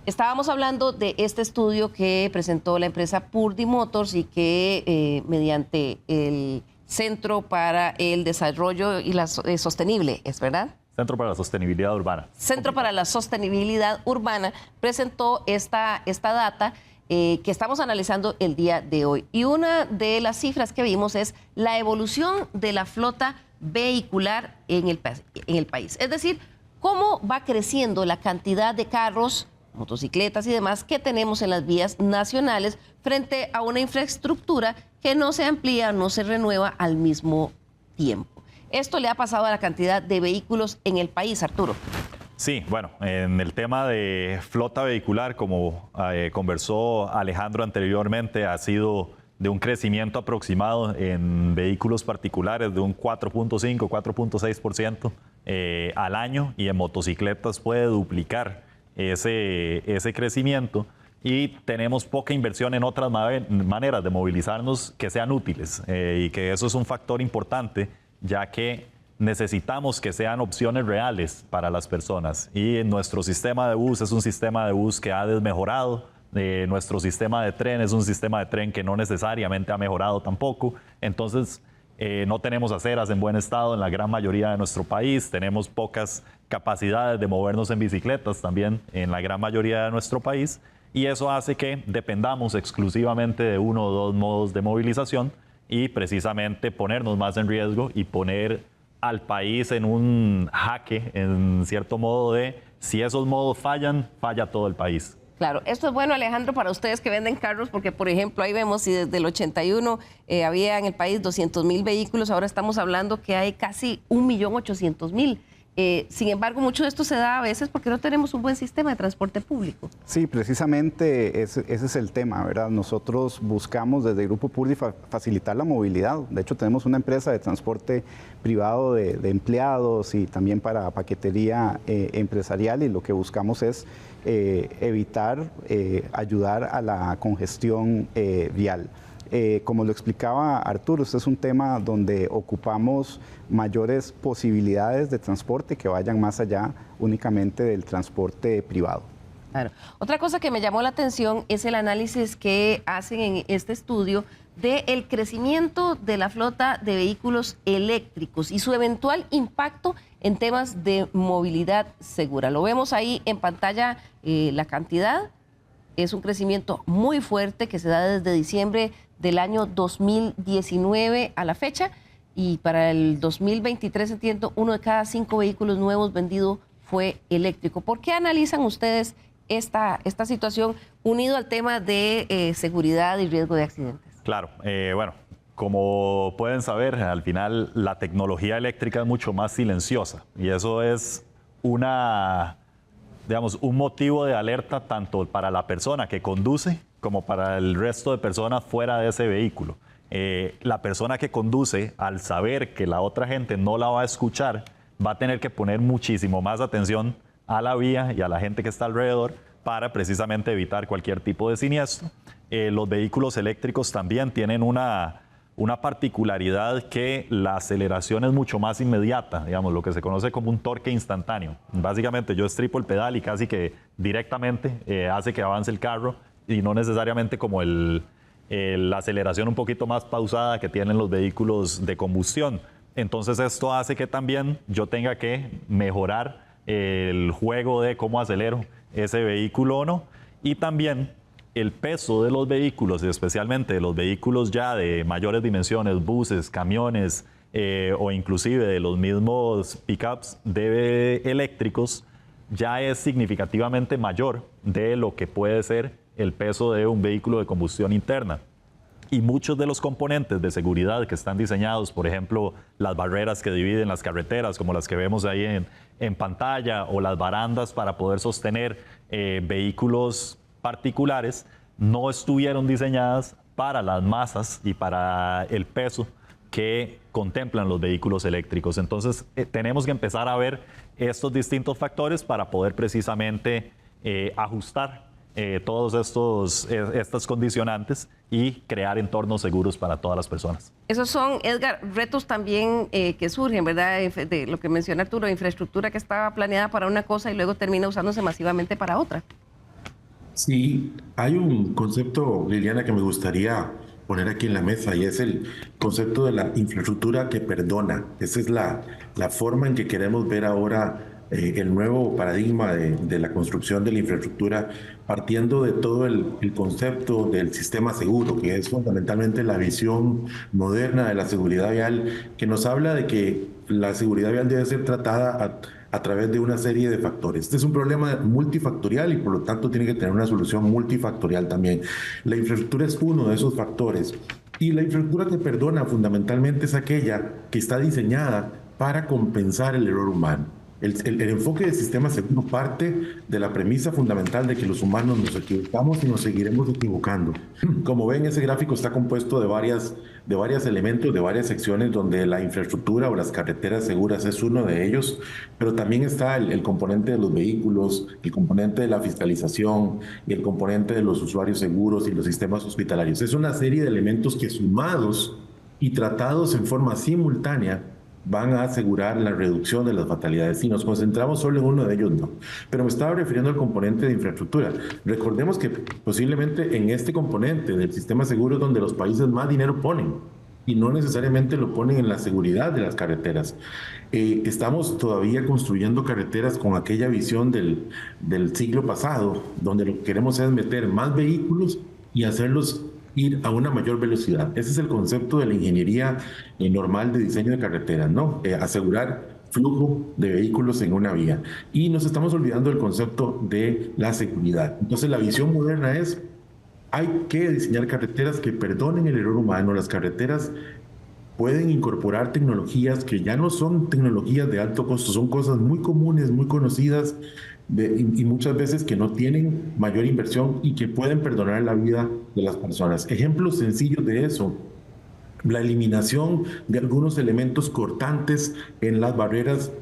Estábamos hablando de este estudio que presentó la empresa Purdy Motors y que mediante el Centro para el Desarrollo y la Sostenible, ¿es verdad? Centro para la Sostenibilidad Urbana. Centro para la Sostenibilidad Urbana presentó esta data que estamos analizando el día de hoy. Y una de las cifras que vimos es la evolución de la flota vehicular en el país. Es decir, cómo va creciendo la cantidad de carros, motocicletas y demás que tenemos en las vías nacionales frente a una infraestructura que no se amplía, no se renueva al mismo tiempo. Esto le ha pasado a la cantidad de vehículos en el país, Arturo. Sí, bueno, en el tema de flota vehicular, como conversó Alejandro anteriormente, ha sido de un crecimiento aproximado en vehículos particulares de un 4.5, 4.6% al año, y en motocicletas puede duplicar ese crecimiento, y tenemos poca inversión en otras maneras de movilizarnos que sean útiles, y que eso es un factor importante, ya que necesitamos que sean opciones reales para las personas, y nuestro sistema de bus es un sistema de bus que ha desmejorado, nuestro sistema de tren es un sistema de tren que no necesariamente ha mejorado tampoco. Entonces no tenemos aceras en buen estado en la gran mayoría de nuestro país, tenemos pocas capacidades de movernos en bicicletas también en la gran mayoría de nuestro país, y eso hace que dependamos exclusivamente de uno o dos modos de movilización, y precisamente ponernos más en riesgo y poner al país en un jaque, en cierto modo, de si esos modos fallan, falla todo el país. Claro, esto es bueno, Alejandro, para ustedes que venden carros, porque, por ejemplo, ahí vemos si desde el 81 había en el país 200,000 vehículos, ahora estamos hablando que hay casi 1.800.000 Sin embargo, mucho de esto se da a veces porque no tenemos un buen sistema de transporte público. Sí, precisamente ese es el tema, ¿verdad? Nosotros buscamos desde Grupo Purdy facilitar la movilidad. De hecho, tenemos una empresa de transporte privado de empleados y también para paquetería empresarial, y lo que buscamos es evitar, ayudar a la congestión vial. Como lo explicaba Arturo, este es un tema donde ocupamos mayores posibilidades de transporte que vayan más allá únicamente del transporte privado. Claro. Otra cosa que me llamó la atención es el análisis que hacen en este estudio del crecimiento de la flota de vehículos eléctricos y su eventual impacto en temas de movilidad segura. Lo vemos ahí en pantalla, la cantidad. Es un crecimiento muy fuerte que se da desde diciembre del año 2019 a la fecha, y para el 2023, entiendo, 1 de cada 5 vehículos nuevos vendidos fue eléctrico. ¿Por qué analizan ustedes esta situación unido al tema de seguridad y riesgo de accidentes? Claro, bueno, como pueden saber, al final la tecnología eléctrica es mucho más silenciosa, y eso es digamos, un motivo de alerta tanto para la persona que conduce como para el resto de personas fuera de ese vehículo. La persona que conduce, al saber que la otra gente no la va a escuchar, va a tener que poner muchísimo más atención a la vía y a la gente que está alrededor para precisamente evitar cualquier tipo de siniestro. Los vehículos eléctricos también tienen una particularidad, que la aceleración es mucho más inmediata, digamos, lo que se conoce como un torque instantáneo. Básicamente yo estripo el pedal y casi que directamente hace que avance el carro, y no necesariamente como la aceleración un poquito más pausada que tienen los vehículos de combustión. Entonces esto hace que también yo tenga que mejorar el juego de cómo acelero ese vehículo o no, y también el peso de los vehículos, especialmente de los vehículos ya de mayores dimensiones, buses, camiones o inclusive de los mismos pickups eléctricos, ya es significativamente mayor de lo que puede ser el peso de un vehículo de combustión interna. Y muchos de los componentes de seguridad que están diseñados, por ejemplo, las barreras que dividen las carreteras, como las que vemos ahí en pantalla, o las barandas para poder sostener vehículos particulares, no estuvieron diseñadas para las masas y para el peso que contemplan los vehículos eléctricos. Entonces, tenemos que empezar a ver estos distintos factores para poder precisamente ajustar todos estas condicionantes y crear entornos seguros para todas las personas. Esos son, Edgar, retos también que surgen, ¿verdad? De lo que menciona Arturo, infraestructura que estaba planeada para una cosa y luego termina usándose masivamente para otra. Sí, hay un concepto, Liliana, que me gustaría poner aquí en la mesa, y es el concepto de la infraestructura que perdona. Esa es la forma en que queremos ver ahora el nuevo paradigma de la construcción de la infraestructura, partiendo de todo el concepto del sistema seguro, que es fundamentalmente la visión moderna de la seguridad vial, que nos habla de que la seguridad vial debe ser tratada a través de una serie de factores. Este es un problema multifactorial y por lo tanto tiene que tener una solución multifactorial también. La infraestructura es uno de esos factores, y la infraestructura que perdona fundamentalmente es aquella que está diseñada para compensar el error humano. El enfoque del sistema seguro parte de la premisa fundamental de que los humanos nos equivocamos y nos seguiremos equivocando. Como ven, ese gráfico está compuesto de varios elementos, de varias secciones, donde la infraestructura o las carreteras seguras es uno de ellos, pero también está el componente de los vehículos, el componente de la fiscalización y el componente de los usuarios seguros y los sistemas hospitalarios. Es una serie de elementos que, sumados y tratados en forma simultánea, van a asegurar la reducción de las fatalidades. Si nos concentramos solo en uno de ellos, no. Pero me estaba refiriendo al componente de infraestructura. Recordemos que posiblemente en este componente del sistema seguro es donde los países más dinero ponen, y no necesariamente lo ponen en la seguridad de las carreteras. Estamos todavía construyendo carreteras con aquella visión del siglo pasado, donde lo que queremos es meter más vehículos y hacerlos ir a una mayor velocidad. Ese es el concepto de la ingeniería normal de diseño de carreteras, ¿no? Asegurar flujo de vehículos en una vía. Y nos estamos olvidando del concepto de la seguridad. Entonces, la visión moderna es: hay que diseñar carreteras que perdonen el error humano. Las carreteras pueden incorporar tecnologías que ya no son tecnologías de alto costo, son cosas muy comunes, muy conocidas y muchas veces que no tienen mayor inversión y que pueden perdonar la vida de las personas. Ejemplos sencillos de eso: la eliminación de algunos elementos cortantes en las barreras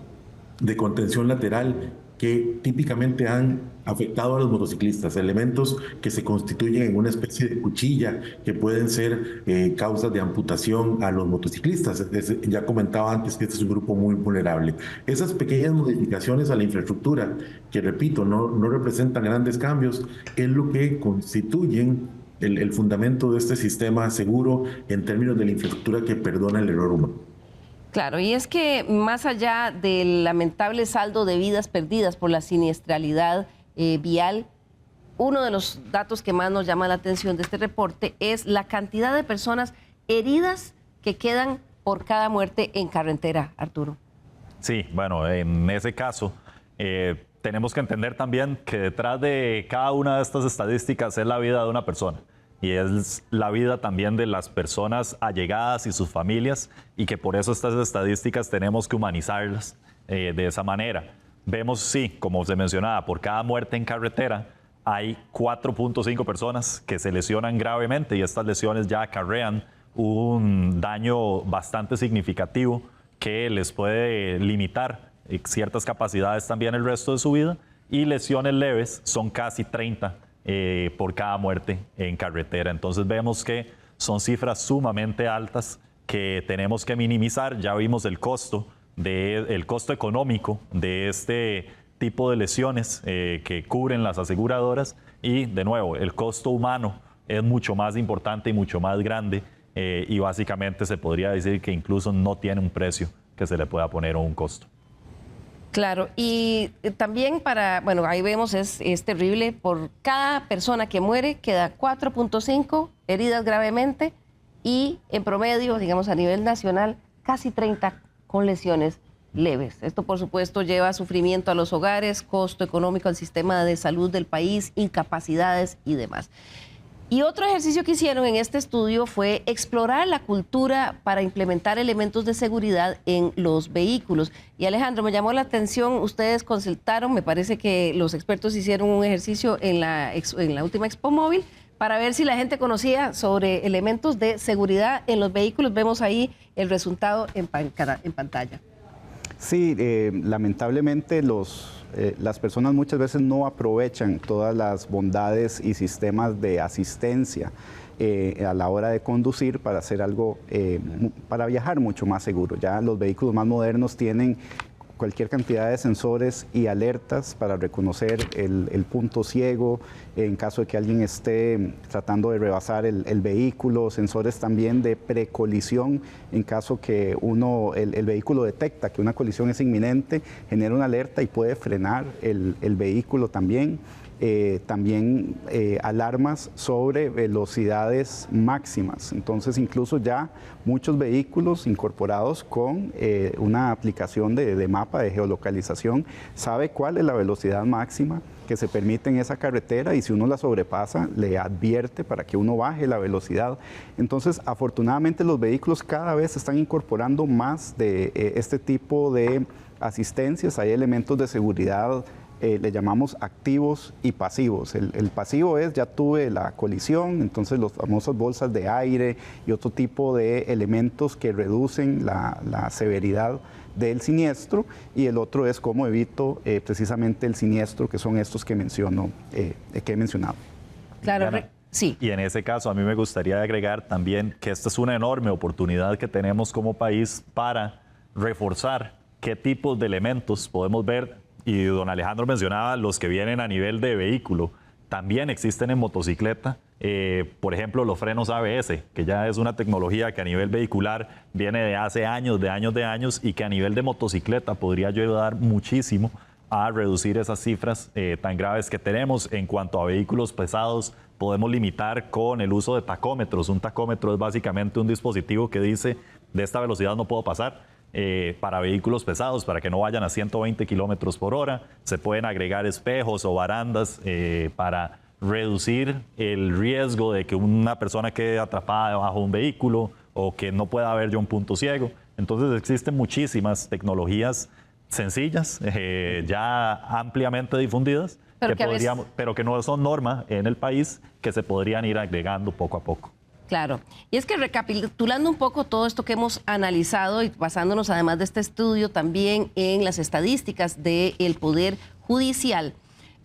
de contención lateral que típicamente han afectado a los motociclistas, elementos que se constituyen en una especie de cuchilla que pueden ser causas de amputación a los motociclistas. Ya comentaba antes que este es un grupo muy vulnerable. Esas pequeñas modificaciones a la infraestructura, que repito, no representan grandes cambios, es lo que constituyen el fundamento de este sistema seguro en términos de la infraestructura que perdona el error humano. Claro, y es que más allá del lamentable saldo de vidas perdidas por la siniestralidad vial, uno de los datos que más nos llama la atención de este reporte es la cantidad de personas heridas que quedan por cada muerte en carretera, Arturo. Sí, bueno, en ese caso tenemos que entender también que detrás de cada una de estas estadísticas es la vida de una persona. Y es la vida también de las personas allegadas y sus familias, y que por eso estas estadísticas tenemos que humanizarlas de esa manera. Vemos, sí, como se mencionaba, por cada muerte en carretera hay 4.5 personas que se lesionan gravemente, y estas lesiones ya acarrean un daño bastante significativo que les puede limitar ciertas capacidades también el resto de su vida, y lesiones leves son casi 30 por cada muerte en carretera. Entonces vemos que son cifras sumamente altas que tenemos que minimizar. Ya vimos el costo económico de este tipo de lesiones que cubren las aseguradoras, y de nuevo el costo humano es mucho más importante y mucho más grande, y básicamente se podría decir que incluso no tiene un precio que se le pueda poner o un costo. Claro, y también bueno, ahí vemos, es terrible, por cada persona que muere queda 4.5 heridas gravemente, y en promedio, digamos a nivel nacional, casi 30 con lesiones leves. Esto por supuesto lleva sufrimiento a los hogares, costo económico al sistema de salud del país, incapacidades y demás. Y otro ejercicio que hicieron en este estudio fue explorar la cultura para implementar elementos de seguridad en los vehículos. Y Alejandro, me llamó la atención, ustedes consultaron, me parece que los expertos hicieron un ejercicio en la última Expo Móvil para ver si la gente conocía sobre elementos de seguridad en los vehículos. Vemos ahí el resultado en pantalla. Sí, lamentablemente las personas muchas veces no aprovechan todas las bondades y sistemas de asistencia a la hora de conducir para hacer algo, para viajar mucho más seguro. Ya los vehículos más modernos tienen cualquier cantidad de sensores y alertas para reconocer el punto ciego en caso de que alguien esté tratando de rebasar el vehículo, sensores también de precolisión en caso que el vehículo detecta que una colisión es inminente, genera una alerta y puede frenar el vehículo también. También alarmas sobre velocidades máximas. Entonces, incluso ya muchos vehículos incorporados con una aplicación de mapa de geolocalización sabe cuál es la velocidad máxima que se permite en esa carretera, y si uno la sobrepasa, le advierte para que uno baje la velocidad. Entonces, afortunadamente, los vehículos cada vez están incorporando más de este tipo de asistencias. Hay elementos de seguridad, le llamamos activos y pasivos. El pasivo es, ya tuve la colisión, entonces los famosos bolsas de aire y otro tipo de elementos que reducen la severidad del siniestro, y el otro es cómo evito precisamente el siniestro, que son estos que he mencionado. Claro, Diana, sí. Y en ese caso a mí me gustaría agregar también que esta es una enorme oportunidad que tenemos como país para reforzar qué tipos de elementos podemos ver. Y don Alejandro mencionaba los que vienen a nivel de vehículo. También existen en motocicleta, por ejemplo, los frenos ABS, que ya es una tecnología que a nivel vehicular viene de hace años, y que a nivel de motocicleta podría ayudar muchísimo a reducir esas cifras tan graves que tenemos. En cuanto a vehículos pesados, podemos limitar con el uso de tacómetros. Un tacómetro es básicamente un dispositivo que dice, de esta velocidad no puedo pasar. Para vehículos pesados, para que no vayan a 120 kilómetros por hora. Se pueden agregar espejos o barandas para reducir el riesgo de que una persona quede atrapada debajo de un vehículo, o que no pueda haber ya un punto ciego. Entonces existen muchísimas tecnologías sencillas, ya ampliamente difundidas, pero que no son norma en el país, que se podrían ir agregando poco a poco. Claro, y es que recapitulando un poco todo esto que hemos analizado y basándonos además de este estudio también en las estadísticas del Poder Judicial,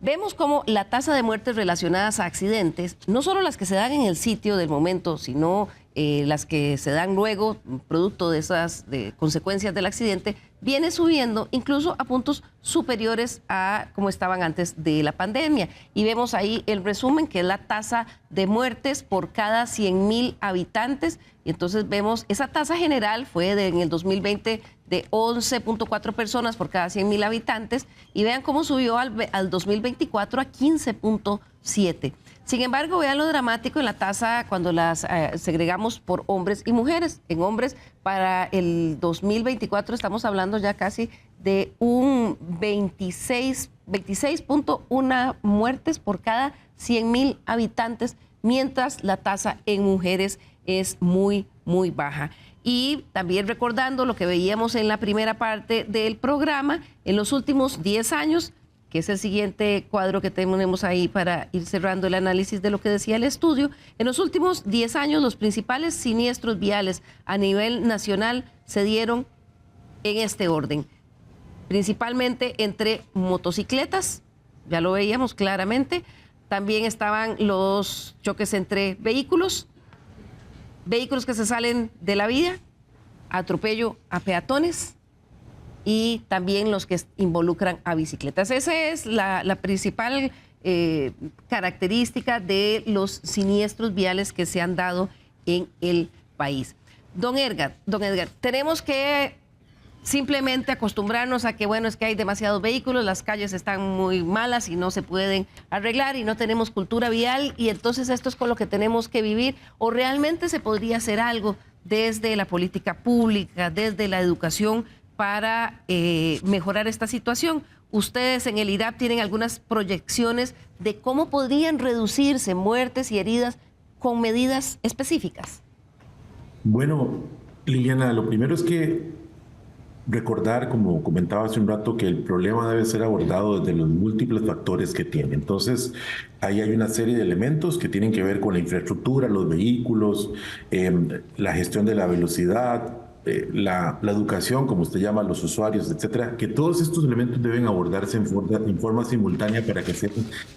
vemos cómo la tasa de muertes relacionadas a accidentes, no solo las que se dan en el sitio del momento, sino las que se dan luego, producto de esas consecuencias del accidente, viene subiendo incluso a puntos superiores a como estaban antes de la pandemia. Y vemos ahí el resumen, que es la tasa de muertes por cada 100,000 habitantes. Y entonces vemos, esa tasa general fue en el 2020 de 11.4 personas por cada 100,000 habitantes. Y vean cómo subió al 2024 a 15.7. Sin embargo, vean lo dramático en la tasa cuando las segregamos por hombres y mujeres. En hombres, para el 2024 estamos hablando ya casi de un 26.1 muertes por cada 100,000 habitantes, mientras la tasa en mujeres es muy, muy baja. Y también recordando lo que veíamos en la primera parte del programa, en los últimos 10 años, que es el siguiente cuadro que tenemos ahí para ir cerrando el análisis de lo que decía el estudio. En los últimos 10 años, los principales siniestros viales a nivel nacional se dieron en este orden. Principalmente entre motocicletas, ya lo veíamos claramente. También estaban los choques entre vehículos que se salen de la vía, atropello a peatones, y también los que involucran a bicicletas. Esa es la principal característica de los siniestros viales que se han dado en el país. Don Edgar, tenemos que simplemente acostumbrarnos a que, bueno, es que hay demasiados vehículos, las calles están muy malas y no se pueden arreglar y no tenemos cultura vial, y entonces esto es con lo que tenemos que vivir, o realmente se podría hacer algo desde la política pública, desde la educación, para mejorar esta situación. Ustedes en el IRAP tienen algunas proyecciones de cómo podrían reducirse muertes y heridas con medidas específicas. Bueno, Liliana, lo primero es que recordar, como comentaba hace un rato, que el problema debe ser abordado desde los múltiples factores que tiene. Entonces, ahí hay una serie de elementos que tienen que ver con la infraestructura, los vehículos, la gestión de la velocidad, la educación, como usted llama, los usuarios, etcétera, que todos estos elementos deben abordarse en forma simultánea para que sean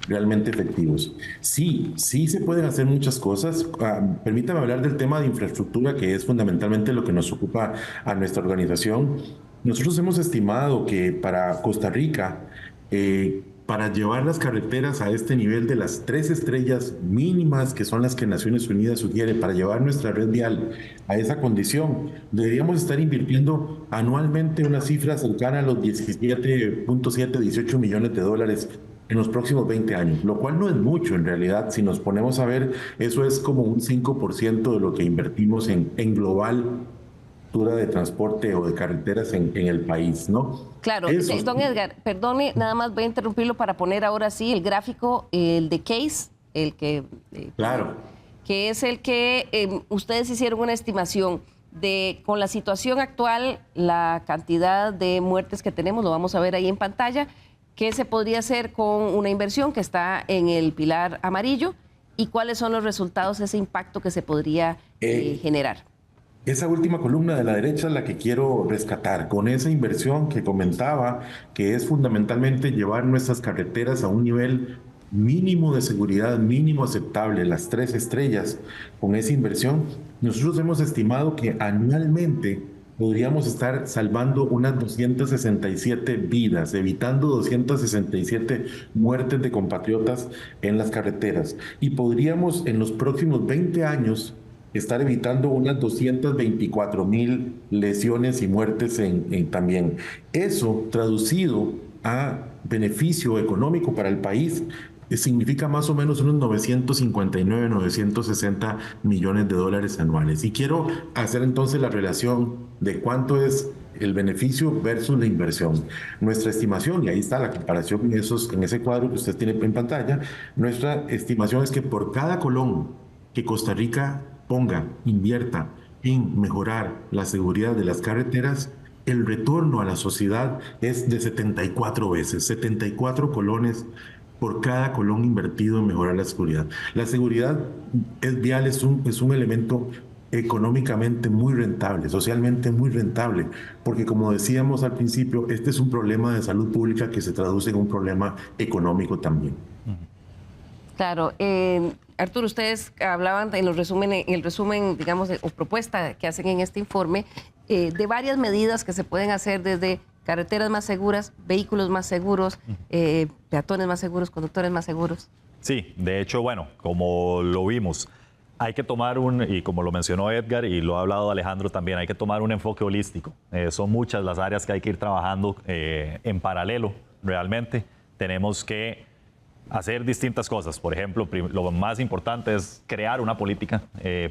realmente efectivos. Sí se pueden hacer muchas cosas. Permítame hablar del tema de infraestructura, que es fundamentalmente lo que nos ocupa a nuestra organización. Nosotros hemos estimado que para Costa Rica, para llevar las carreteras a este nivel de las 3 estrellas mínimas, que son las que Naciones Unidas sugiere, para llevar nuestra red vial a esa condición, deberíamos estar invirtiendo anualmente una cifra cercana a los 17.7, 18 millones de dólares en los próximos 20 años, lo cual no es mucho en realidad. Si nos ponemos a ver, eso es como un 5% de lo que invertimos en global de transporte o de carreteras en el país, ¿no? Claro, don Edgar, perdone, nada más voy a interrumpirlo para poner ahora sí el gráfico, el de CASE, el que... claro. Que es el que ustedes hicieron una estimación de, con la situación actual, la cantidad de muertes que tenemos, lo vamos a ver ahí en pantalla, qué se podría hacer con una inversión que está en el pilar amarillo y cuáles son los resultados, ese impacto que se podría generar. Esa última columna de la derecha es la que quiero rescatar, con esa inversión que comentaba, que es fundamentalmente llevar nuestras carreteras a un nivel mínimo de seguridad, mínimo aceptable, las 3 estrellas. Con esa inversión, nosotros hemos estimado que anualmente podríamos estar salvando unas 267 vidas, evitando 267 muertes de compatriotas en las carreteras. Y podríamos en los próximos 20 años estar evitando unas 224,000 lesiones y muertes también. Eso, traducido a beneficio económico para el país, significa más o menos unos 959, 960 millones de dólares anuales. Y quiero hacer entonces la relación de cuánto es el beneficio versus la inversión. Nuestra estimación, y ahí está la comparación en ese cuadro que usted tiene en pantalla, nuestra estimación es que por cada colón que Costa Rica invierta en mejorar la seguridad de las carreteras, el retorno a la sociedad es de 74 veces, 74 colones por cada colón invertido en mejorar la seguridad. La seguridad vial es un elemento económicamente muy rentable, socialmente muy rentable, porque como decíamos al principio, este es un problema de salud pública que se traduce en un problema económico también. Claro. Arturo, ustedes hablaban en el resumen, digamos, o propuesta que hacen en este informe, de varias medidas que se pueden hacer desde carreteras más seguras, vehículos más seguros, peatones más seguros, conductores más seguros. Sí, de hecho, bueno, como lo vimos, hay que tomar y como lo mencionó Edgar y lo ha hablado Alejandro también, hay que tomar un enfoque holístico. Son muchas las áreas que hay que ir trabajando en paralelo realmente. Tenemos que hacer distintas cosas. Por ejemplo, lo más importante es crear una política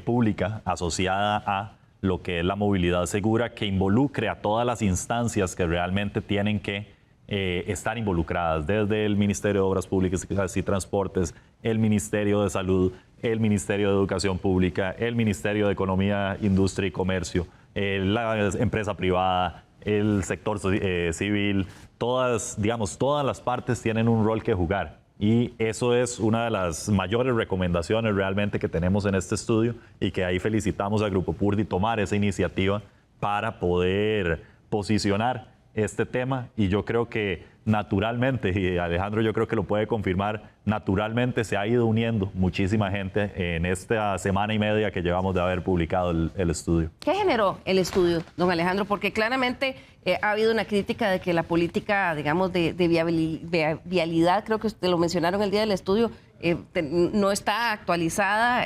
pública asociada a lo que es la movilidad segura, que involucre a todas las instancias que realmente tienen que estar involucradas, desde el Ministerio de Obras Públicas y Transportes, el Ministerio de Salud, el Ministerio de Educación Pública, el Ministerio de Economía, Industria y Comercio, la empresa privada, el sector civil, digamos, todas las partes tienen un rol que jugar. Y eso es una de las mayores recomendaciones realmente que tenemos en este estudio y que ahí felicitamos al Grupo Purdy tomar esa iniciativa para poder posicionar este tema. Y yo creo que naturalmente, y Alejandro yo creo que lo puede confirmar, naturalmente se ha ido uniendo muchísima gente en esta semana y media que llevamos de haber publicado el estudio. ¿Qué generó el estudio, don Alejandro? Porque claramente ha habido una crítica de que la política, digamos, de vialidad, creo que usted lo mencionaron el día del estudio, no está actualizada.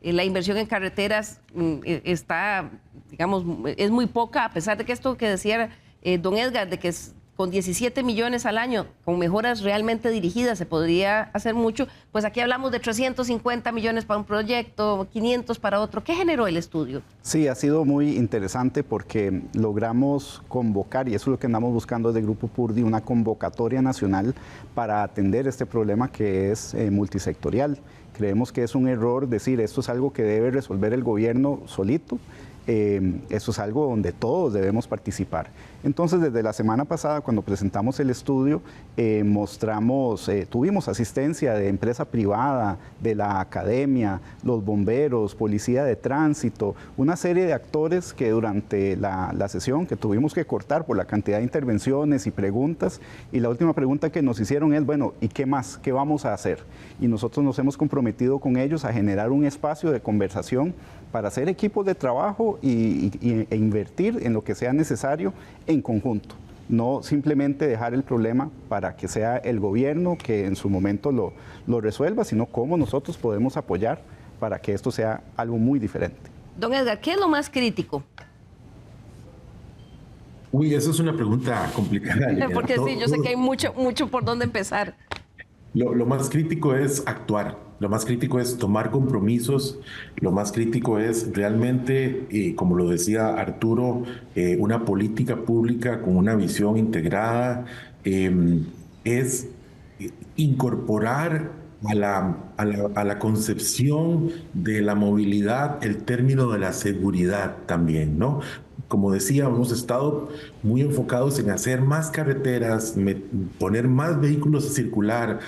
La inversión en carreteras está, digamos, es muy poca, a pesar de que esto que decía don Edgar, de que con 17 millones al año, con mejoras realmente dirigidas, se podría hacer mucho. Pues aquí hablamos de 350 millones para un proyecto, 500 para otro. ¿Qué generó el estudio? Sí, ha sido muy interesante porque logramos convocar, y eso es lo que andamos buscando desde Grupo Purdy, una convocatoria nacional para atender este problema que es multisectorial. Creemos que es un error decir esto es algo que debe resolver el gobierno solito. Eso es algo donde todos debemos participar. Entonces, desde la semana pasada, cuando presentamos el estudio, tuvimos asistencia de empresa privada, de la academia, los bomberos, policía de tránsito, una serie de actores que durante la sesión, que tuvimos que cortar por la cantidad de intervenciones y preguntas, y la última pregunta que nos hicieron es, bueno, ¿y qué más? ¿Qué vamos a hacer? Y nosotros nos hemos comprometido con ellos a generar un espacio de conversación para hacer equipos de trabajo e invertir en lo que sea necesario en conjunto. No simplemente dejar el problema para que sea el gobierno que en su momento lo resuelva, sino cómo nosotros podemos apoyar para que esto sea algo muy diferente. Don Edgar, ¿qué es lo más crítico? Uy, esa es una pregunta complicada. Porque sí, yo sé que hay mucho por dónde empezar. Lo más crítico es actuar. Lo más crítico es tomar compromisos, lo más crítico es realmente, como lo decía Arturo, una política pública con una visión integrada, es incorporar a la concepción de la movilidad el término de la seguridad también, ¿no? Como decía, hemos estado muy enfocados en hacer más carreteras, poner más vehículos a circular.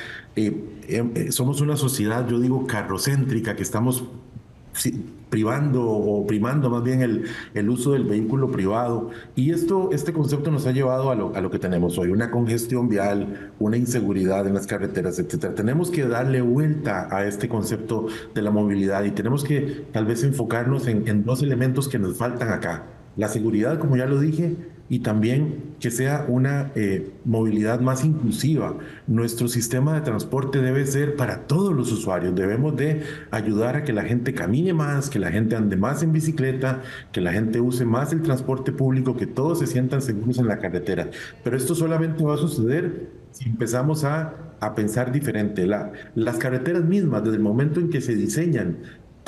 Somos una sociedad, yo digo, carrocéntrica, que estamos primando más bien el uso del vehículo privado. Y este concepto nos ha llevado a lo que tenemos hoy, una congestión vial, una inseguridad en las carreteras, etc. Tenemos que darle vuelta a este concepto de la movilidad y tenemos que tal vez enfocarnos en dos elementos que nos faltan acá. La seguridad, como ya lo dije, y también que sea una movilidad más inclusiva. Nuestro sistema de transporte debe ser para todos los usuarios. Debemos de ayudar a que la gente camine más, que la gente ande más en bicicleta, que la gente use más el transporte público, que todos se sientan seguros en la carretera. Pero esto solamente va a suceder si empezamos a pensar diferente. Las carreteras mismas, desde el momento en que se diseñan,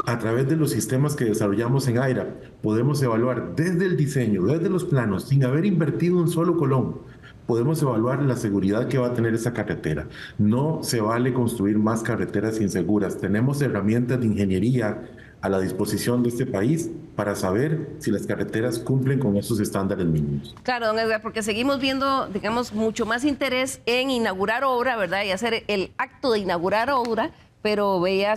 a través de los sistemas que desarrollamos en AIRA, podemos evaluar desde el diseño, desde los planos, sin haber invertido un solo colón, podemos evaluar la seguridad que va a tener esa carretera. No se vale construir más carreteras inseguras. Tenemos herramientas de ingeniería a la disposición de este país para saber si las carreteras cumplen con esos estándares mínimos. Claro, don Edgar, porque seguimos viendo, digamos, mucho más interés en inaugurar obra, ¿verdad? Y hacer el acto de inaugurar obra, pero veía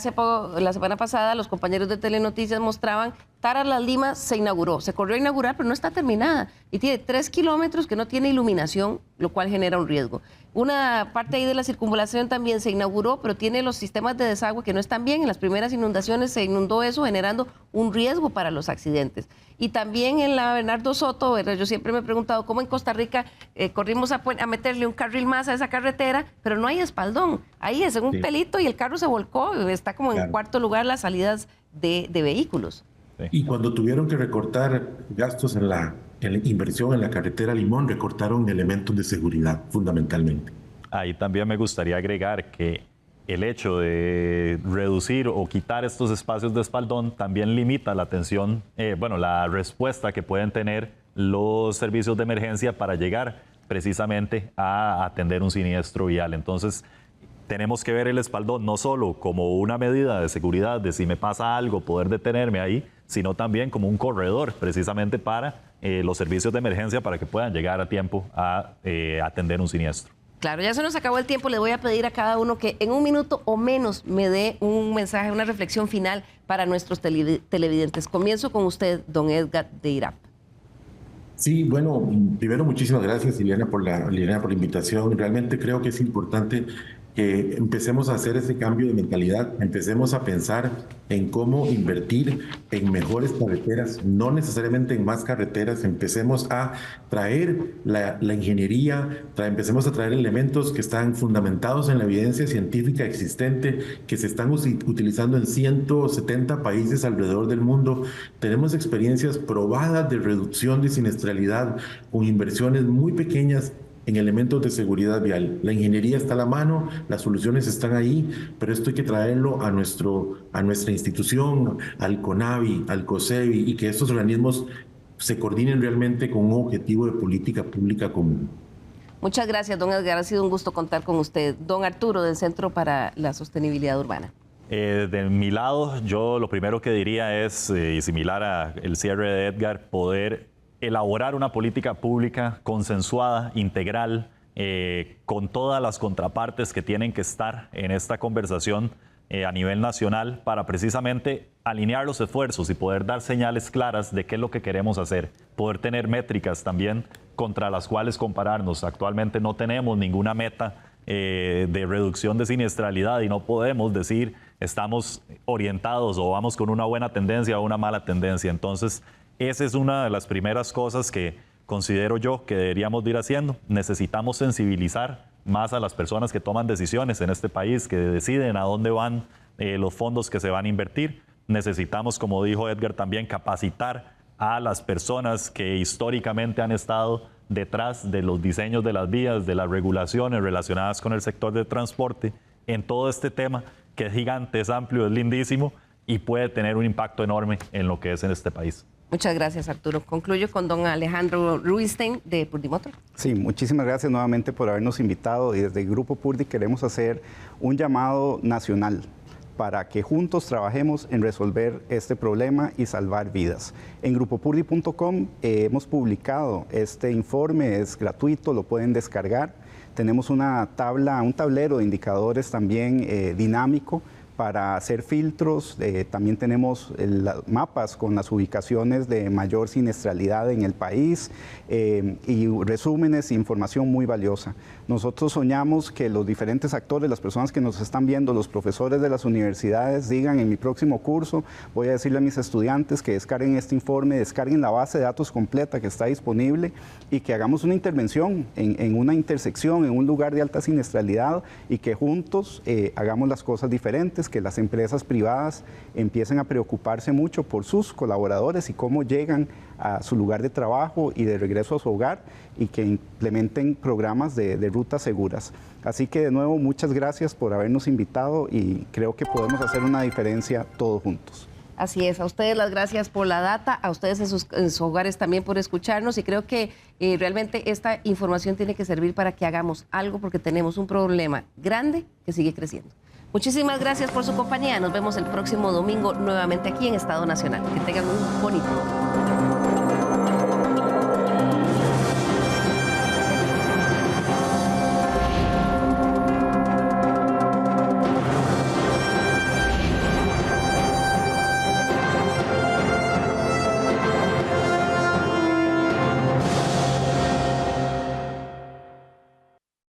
la semana pasada, los compañeros de Telenoticias mostraban, Tara Las Limas se inauguró, se corrió a inaugurar, pero no está terminada. Y tiene 3 kilómetros que no tiene iluminación, lo cual genera un riesgo. Una parte ahí de la circunvalación también se inauguró, pero tiene los sistemas de desagüe que no están bien. En las primeras inundaciones se inundó eso, generando un riesgo para los accidentes. Y también en la Bernardo Soto, ¿verdad? Yo siempre me he preguntado cómo en Costa Rica corrimos a meterle un carril más a esa carretera, pero no hay espaldón. Ahí es un pelito y el carro se volcó. Está como en cuarto lugar las salidas de vehículos. Sí. Y cuando tuvieron que recortar gastos en la inversión en la carretera Limón, recortaron elementos de seguridad fundamentalmente. Ahí también me gustaría agregar que el hecho de reducir o quitar estos espacios de espaldón también limita la atención, la respuesta que pueden tener los servicios de emergencia para llegar precisamente a atender un siniestro vial. Entonces, tenemos que ver el espaldón no solo como una medida de seguridad, de si me pasa algo, poder detenerme ahí, sino también como un corredor, precisamente para los servicios de emergencia, para que puedan llegar a tiempo a atender un siniestro. Claro, ya se nos acabó el tiempo. Le voy a pedir a cada uno que en un minuto o menos me dé un mensaje, una reflexión final para nuestros televidentes. Comienzo con usted, don Edgar de IRAP. Sí, bueno, primero muchísimas gracias, Liliana, por la invitación. Realmente creo que es importante que empecemos a hacer ese cambio de mentalidad, empecemos a pensar en cómo invertir en mejores carreteras, no necesariamente en más carreteras, empecemos a traer la ingeniería, empecemos a traer elementos que están fundamentados en la evidencia científica existente, que se están utilizando en 170 países alrededor del mundo. Tenemos experiencias probadas de reducción de siniestralidad con inversiones muy pequeñas en elementos de seguridad vial. La ingeniería está a la mano, las soluciones están ahí, pero esto hay que traerlo a nuestra institución, al CONAVI, al COSEBI, y que estos organismos se coordinen realmente con un objetivo de política pública común. Muchas gracias, don Edgar. Ha sido un gusto contar con usted. Don Arturo, del Centro para la Sostenibilidad Urbana. De mi lado, yo lo primero que diría es, y similar al cierre de Edgar, poder elaborar una política pública consensuada, integral, con todas las contrapartes que tienen que estar en esta conversación a nivel nacional para precisamente alinear los esfuerzos y poder dar señales claras de qué es lo que queremos hacer, poder tener métricas también contra las cuales compararnos. Actualmente no tenemos ninguna meta de reducción de siniestralidad y no podemos decir estamos orientados o vamos con una buena tendencia o una mala tendencia. Entonces, esa es una de las primeras cosas que considero yo que deberíamos de ir haciendo. Necesitamos sensibilizar más a las personas que toman decisiones en este país, que deciden a dónde van los fondos que se van a invertir. Necesitamos, como dijo Edgar, también capacitar a las personas que históricamente han estado detrás de los diseños de las vías, de las regulaciones relacionadas con el sector de transporte, en todo este tema que es gigante, es amplio, es lindísimo y puede tener un impacto enorme en lo que es en este país. Muchas gracias, Arturo. Concluyo con don Alejandro Rubinstein de Purdy Motor. Sí, muchísimas gracias nuevamente por habernos invitado y desde el Grupo Purdy queremos hacer un llamado nacional para que juntos trabajemos en resolver este problema y salvar vidas. En grupopurdy.com hemos publicado este informe, es gratuito, lo pueden descargar. Tenemos una tabla, un tablero de indicadores también dinámico para hacer filtros. También tenemos mapas con las ubicaciones de mayor siniestralidad en el país y resúmenes e información muy valiosa. Nosotros soñamos que los diferentes actores, las personas que nos están viendo, los profesores de las universidades, digan en mi próximo curso, voy a decirle a mis estudiantes que descarguen este informe, descarguen la base de datos completa que está disponible y que hagamos una intervención en una intersección, en un lugar de alta siniestralidad y que juntos hagamos las cosas diferentes, que las empresas privadas empiecen a preocuparse mucho por sus colaboradores y cómo llegan a su lugar de trabajo y de regreso a su hogar y que implementen programas de rutas seguras. Así que de nuevo, muchas gracias por habernos invitado y creo que podemos hacer una diferencia todos juntos. Así es, a ustedes las gracias por la data, a ustedes en sus hogares también por escucharnos y creo que realmente esta información tiene que servir para que hagamos algo porque tenemos un problema grande que sigue creciendo. Muchísimas gracias por su compañía. Nos vemos el próximo domingo nuevamente aquí en Estado Nacional. Que tengan un bonito día.